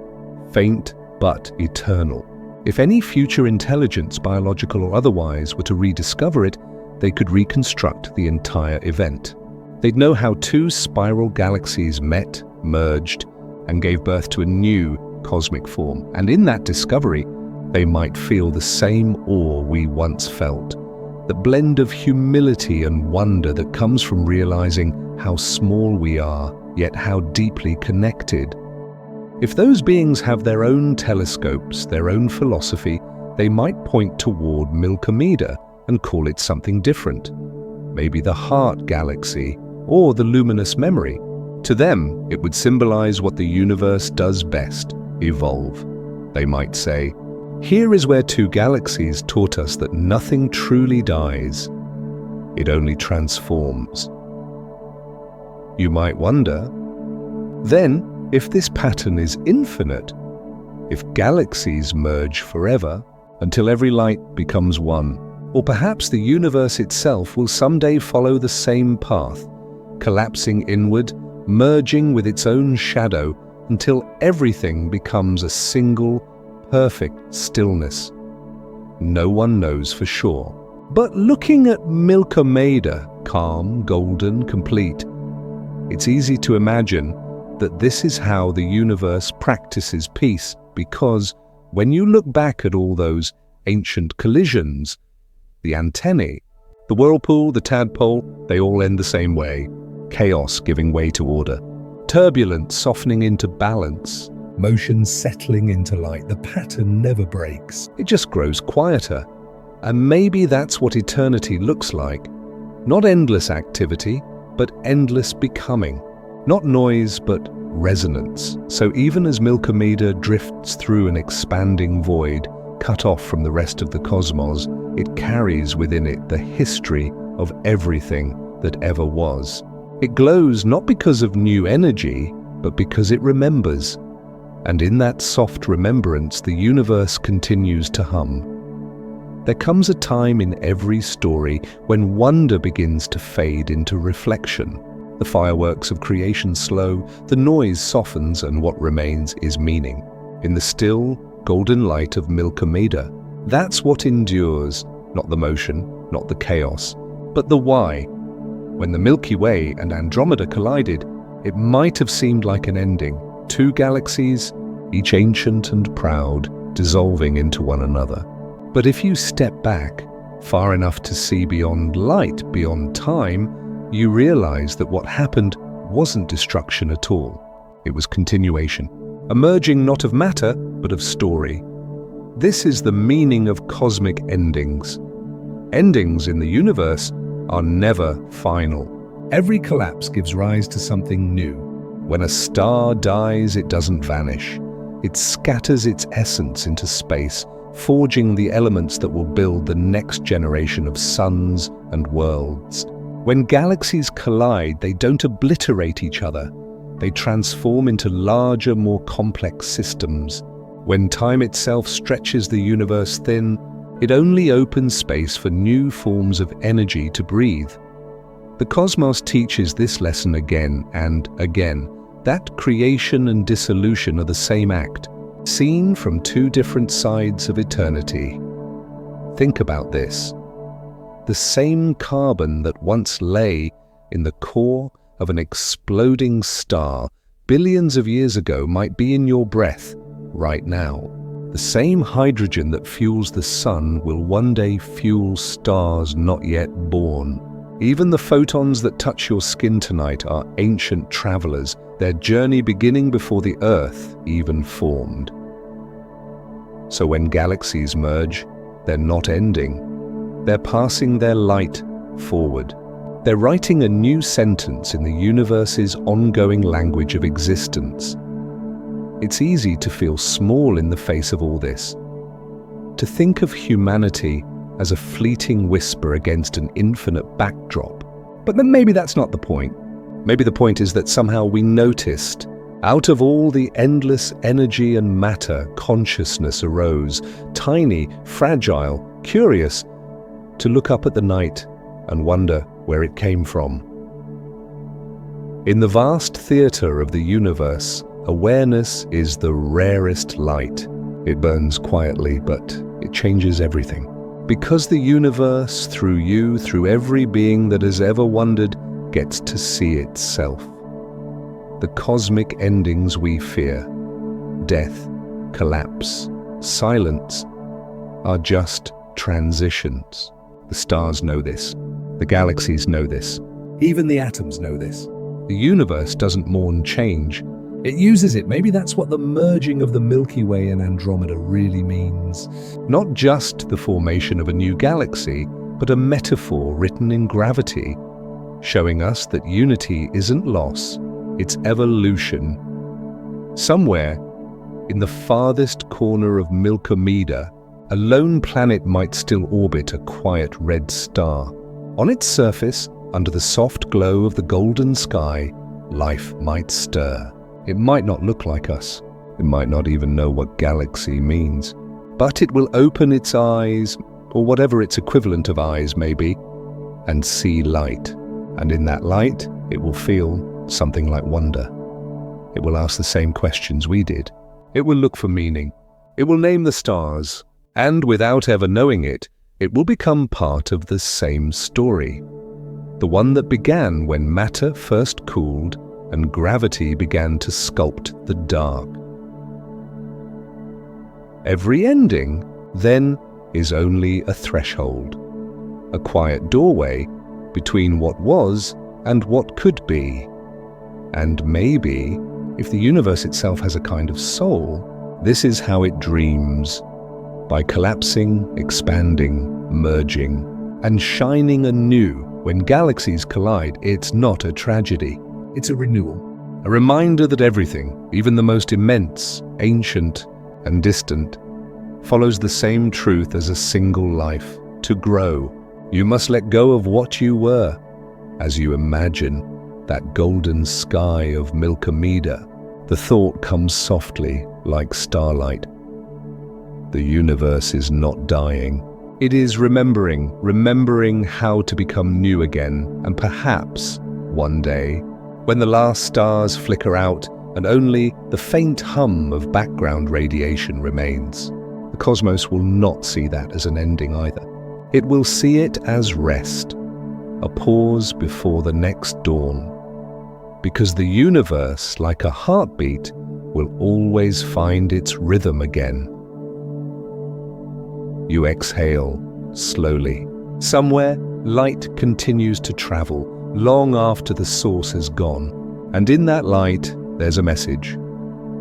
faint but eternal. If any future intelligence, biological or otherwise, were to rediscover it, they could reconstruct the entire event. They'd know how two spiral galaxies met, merged, and gave birth to a new cosmic form. And in that discovery, they might feel the same awe we once felt. The blend of humility and wonder that comes from realizing how small we are, yet how deeply connected. If those beings have their own telescopes, their own philosophy, they might point toward Milky and call it something different. Maybe the Heart Galaxy, or the Luminous Memory. To them, it would symbolize what the universe does best: evolve. They might say, here is where two galaxies taught us that nothing truly dies. It only transforms. You might wonder, then, if this pattern is infinite, if galaxies merge forever until every light becomes one, Or perhaps the universe itself will someday follow the same path, collapsing inward, merging with its own shadow until everything becomes a single, perfect stillness. No one knows for sure. But looking at Milky, calm, golden, complete, it's easy to imagine that this is how the universe practices peace, because when you look back at all those ancient collisions, the antennae, the whirlpool, the tadpole, they all end the same way. Chaos giving way to order. Turbulence softening into balance. Motion settling into light. The pattern never breaks. It just grows quieter. And maybe that's what eternity looks like. Not endless activity, but endless becoming. Not noise, but resonance. So even as Milky drifts through an expanding void, cut off from the rest of the cosmos, it carries within it the history of everything that ever was. It glows not because of new energy, but because it remembers. And in that soft remembrance, the universe continues to hum. There comes a time in every story when wonder begins to fade into reflection. The fireworks of creation slow, the noise softens, and what remains is meaning. In the still, golden light of Milky, that's what endures, not the motion, not the chaos, but the why. When the Milky Way and Andromeda collided, it might have seemed like an ending. Two galaxies, each ancient and proud, dissolving into one another. But if you step back, far enough to see beyond light, beyond time, you realize that what happened wasn't destruction at all. It was continuation, emerging not of matter, but of story. This is the meaning of cosmic endings. Endings in the universe are never final. Every collapse gives rise to something new. When a star dies, it doesn't vanish. It scatters its essence into space, forging the elements that will build the next generation of suns and worlds. When galaxies collide, they don't obliterate each other. They transform into larger, more complex systems. When time itself stretches the universe thin, it only opens space for new forms of energy to breathe. The cosmos teaches this lesson again and again, that creation and dissolution are the same act, seen from two different sides of eternity. Think about this. The same carbon that once lay in the core of an exploding star billions of years ago might be in your breath right now. The same hydrogen that fuels the sun will one day fuel stars not yet born. Even the photons that touch your skin tonight are ancient travelers, their journey beginning before the Earth even formed. So when galaxies merge, they're not ending. They're passing their light forward. They're writing a new sentence in the universe's ongoing language of existence. It's easy to feel small in the face of all this, to think of humanity as a fleeting whisper against an infinite backdrop. But then maybe that's not the point. Maybe the point is that somehow we noticed, out of all the endless energy and matter, consciousness arose, tiny, fragile, curious, to look up at the night and wonder where it came from. In the vast theater of the universe, awareness is the rarest light. It burns quietly, but it changes everything. Because the universe, through you, through every being that has ever wondered, gets to see itself. The cosmic endings we fear, death, collapse, silence, are just transitions. The stars know this. The galaxies know this. Even the atoms know this. The universe doesn't mourn change. It uses it. Maybe that's what the merging of the Milky Way and Andromeda really means. Not just the formation of a new galaxy, but a metaphor written in gravity, showing us that unity isn't loss, it's evolution. Somewhere, in the farthest corner of Milky, a lone planet might still orbit a quiet red star. On its surface, under the soft glow of the golden sky, life might stir. It might not look like us. It might not even know what galaxy means. But it will open its eyes, or whatever its equivalent of eyes may be, and see light. And in that light, it will feel something like wonder. It will ask the same questions we did. It will look for meaning. It will name the stars. And without ever knowing it, it will become part of the same story. The one that began when matter first cooled and gravity began to sculpt the dark. Every ending, then, is only a threshold, a quiet doorway between what was and what could be. And maybe, if the universe itself has a kind of soul, this is how it dreams, by collapsing, expanding, merging, and shining anew. When galaxies collide, it's not a tragedy, it's a renewal, a reminder that everything, even the most immense, ancient, and distant, follows the same truth as a single life. To grow, you must let go of what you were, as you imagine that golden sky of Milky. The thought comes softly, like starlight. The universe is not dying. It is remembering how to become new again, and perhaps, one day, when the last stars flicker out and only the faint hum of background radiation remains, the cosmos will not see that as an ending either. It will see it as rest, a pause before the next dawn. Because the universe, like a heartbeat, will always find its rhythm again. You exhale slowly. Somewhere, light continues to travel long after the source has gone. And in that light, there's a message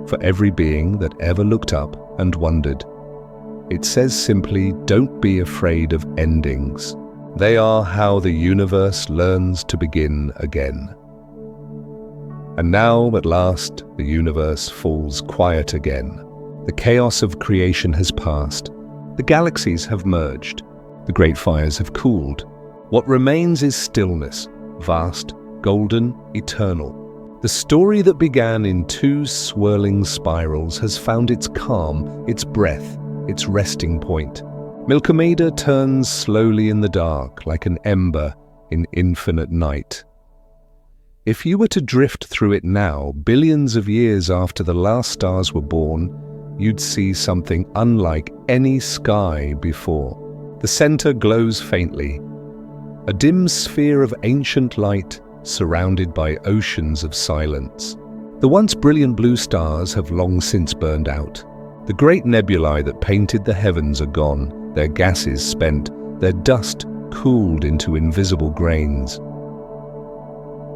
for every being that ever looked up and wondered. It says simply, don't be afraid of endings. They are how the universe learns to begin again. And now, at last, the universe falls quiet again. The chaos of creation has passed. The galaxies have merged. The great fires have cooled. What remains is stillness, vast, golden, eternal. The story that began in two swirling spirals has found its calm, its breath, its resting point. Milky turns slowly in the dark, like an ember in infinite night. If you were to drift through it now, billions of years after the last stars were born, you'd see something unlike any sky before. The center glows faintly, a dim sphere of ancient light surrounded by oceans of silence. The once brilliant blue stars have long since burned out. The great nebulae that painted the heavens are gone, their gases spent, their dust cooled into invisible grains.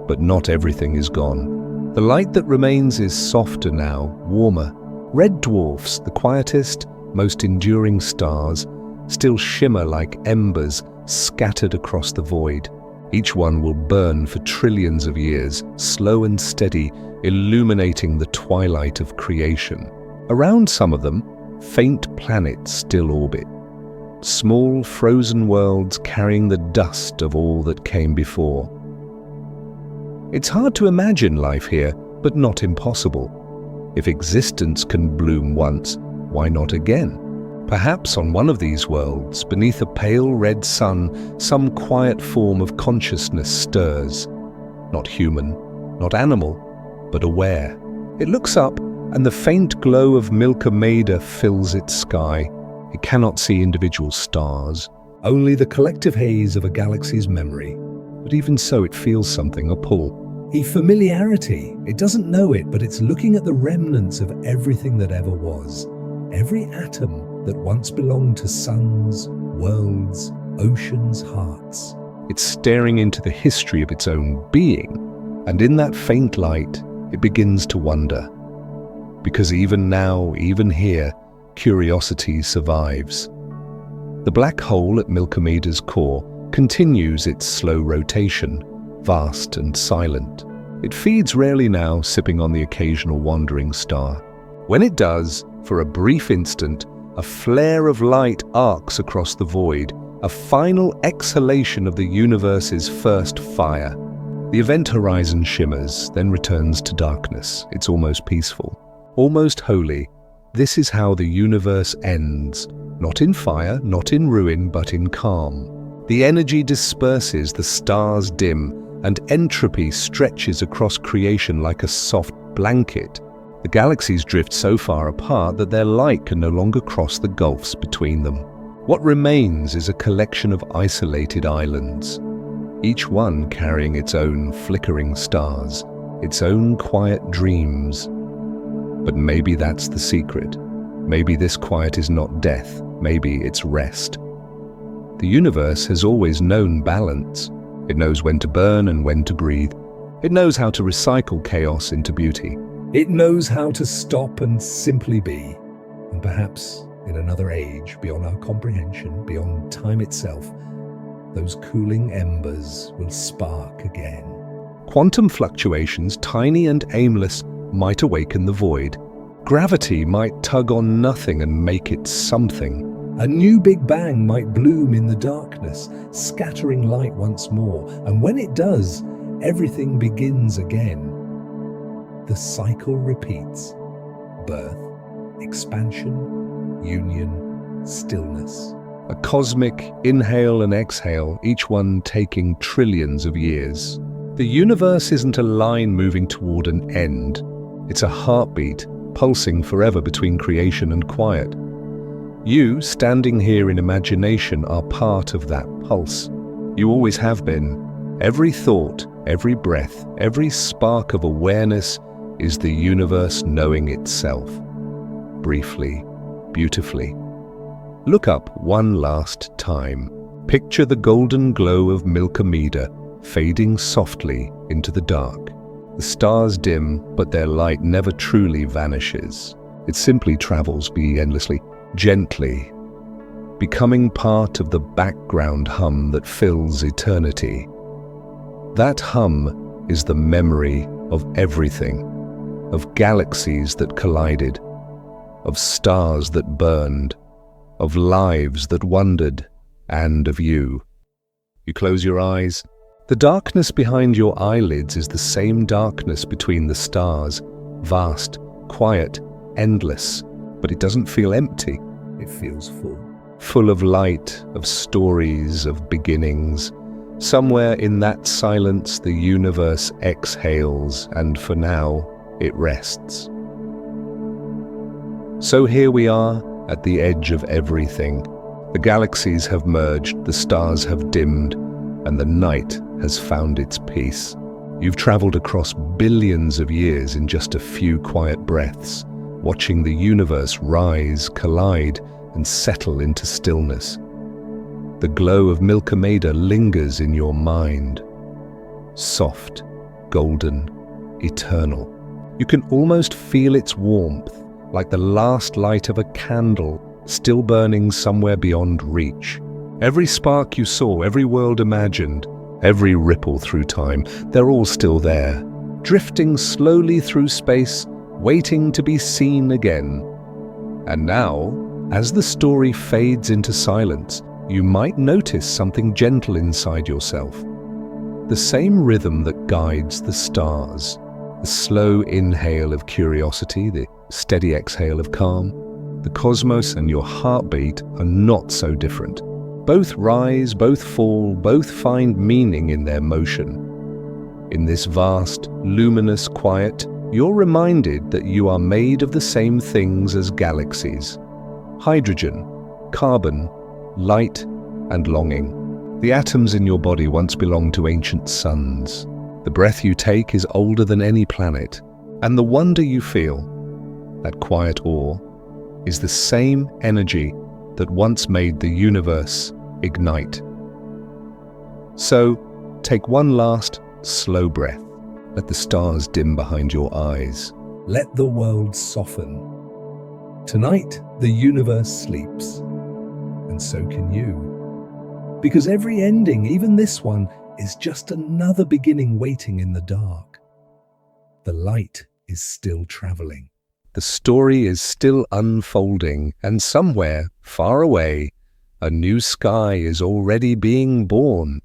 But not everything is gone. The light that remains is softer now, warmer. Red dwarfs, the quietest, most enduring stars, still shimmer like embers scattered across the void. Each one will burn for trillions of years, slow and steady, illuminating the twilight of creation. Around some of them, faint planets still orbit. Small, frozen worlds carrying the dust of all that came before. It's hard to imagine life here, but not impossible. If existence can bloom once, why not again? Perhaps on one of these worlds, beneath a pale red sun, some quiet form of consciousness stirs. Not human, not animal, but aware. It looks up, and the faint glow of Milky fills its sky. It cannot see individual stars, only the collective haze of a galaxy's memory. But even so, it feels something, a pull. A familiarity. It doesn't know it, but it's looking at the remnants of everything that ever was. Every atom that once belonged to suns, worlds, oceans, hearts. It's staring into the history of its own being. And in that faint light, it begins to wonder. Because even now, even here, curiosity survives. The black hole at Milky's core continues its slow rotation, vast and silent. It feeds rarely now, sipping on the occasional wandering star. When it does, for a brief instant, a flare of light arcs across the void, a final exhalation of the universe's first fire. The event horizon shimmers, then returns to darkness. It's almost peaceful, almost holy. This is how the universe ends, Not in fire, not in ruin, but in calm. The energy disperses, the stars dim, and entropy stretches across creation like a soft blanket. The galaxies drift so far apart that their light can no longer cross the gulfs between them. What remains is a collection of isolated islands, each one carrying its own flickering stars, its own quiet dreams. But maybe that's the secret. Maybe this quiet is not death, maybe it's rest. The universe has always known balance. It knows when to burn and when to breathe. It knows how to recycle chaos into beauty. It knows how to stop and simply be. And perhaps in another age, beyond our comprehension, beyond time itself, those cooling embers will spark again. Quantum fluctuations, tiny and aimless, might awaken the void. Gravity might tug on nothing and make it something. A new Big Bang might bloom in the darkness, scattering light once more. And when it does, everything begins again. The cycle repeats. Birth, expansion, union, stillness. A cosmic inhale and exhale, each one taking trillions of years. The universe isn't a line moving toward an end. It's a heartbeat, pulsing forever between creation and quiet. You, standing here in imagination, are part of that pulse. You always have been. Every thought, every breath, every spark of awareness is the universe knowing itself. Briefly, beautifully. Look up one last time. Picture the golden glow of Milky fading softly into the dark. The stars dim, but their light never truly vanishes. It simply travels endlessly, gently, becoming part of the background hum that fills eternity. That hum is the memory of everything, of galaxies that collided, of stars that burned, of lives that wondered, and of you. You close your eyes. The darkness behind your eyelids is the same darkness between the stars, vast, quiet, endless, but it doesn't feel empty. It feels full. Full of light, of stories, of beginnings. Somewhere in that silence, the universe exhales, and for now, it rests. So here we are, at the edge of everything. The galaxies have merged, the stars have dimmed, and the night has found its peace. You've traveled across billions of years in just a few quiet breaths, watching the universe rise, collide, and settle into stillness. The glow of Milky Way lingers in your mind. Soft, golden, eternal. You can almost feel its warmth, like the last light of a candle still burning somewhere beyond reach. Every spark you saw, every world imagined, every ripple through time, they're all still there, drifting slowly through space, waiting to be seen again. And now, as the story fades into silence, you might notice something gentle inside yourself. The same rhythm that guides the stars. The slow inhale of curiosity, the steady exhale of calm. The cosmos and your heartbeat are not so different. Both rise, both fall, both find meaning in their motion. In this vast, luminous quiet, you're reminded that you are made of the same things as galaxies. Hydrogen, carbon, light, and longing. The atoms in your body once belonged to ancient suns. The breath you take is older than any planet, and the wonder you feel, that quiet awe, is the same energy that once made the universe ignite. So, take one last, slow breath. Let the stars dim behind your eyes. Let the world soften. Tonight, the universe sleeps, and so can you. Because every ending, even this one, is just another beginning waiting in the dark. The light is still traveling. The story is still unfolding, and somewhere, far away, a new sky is already being born.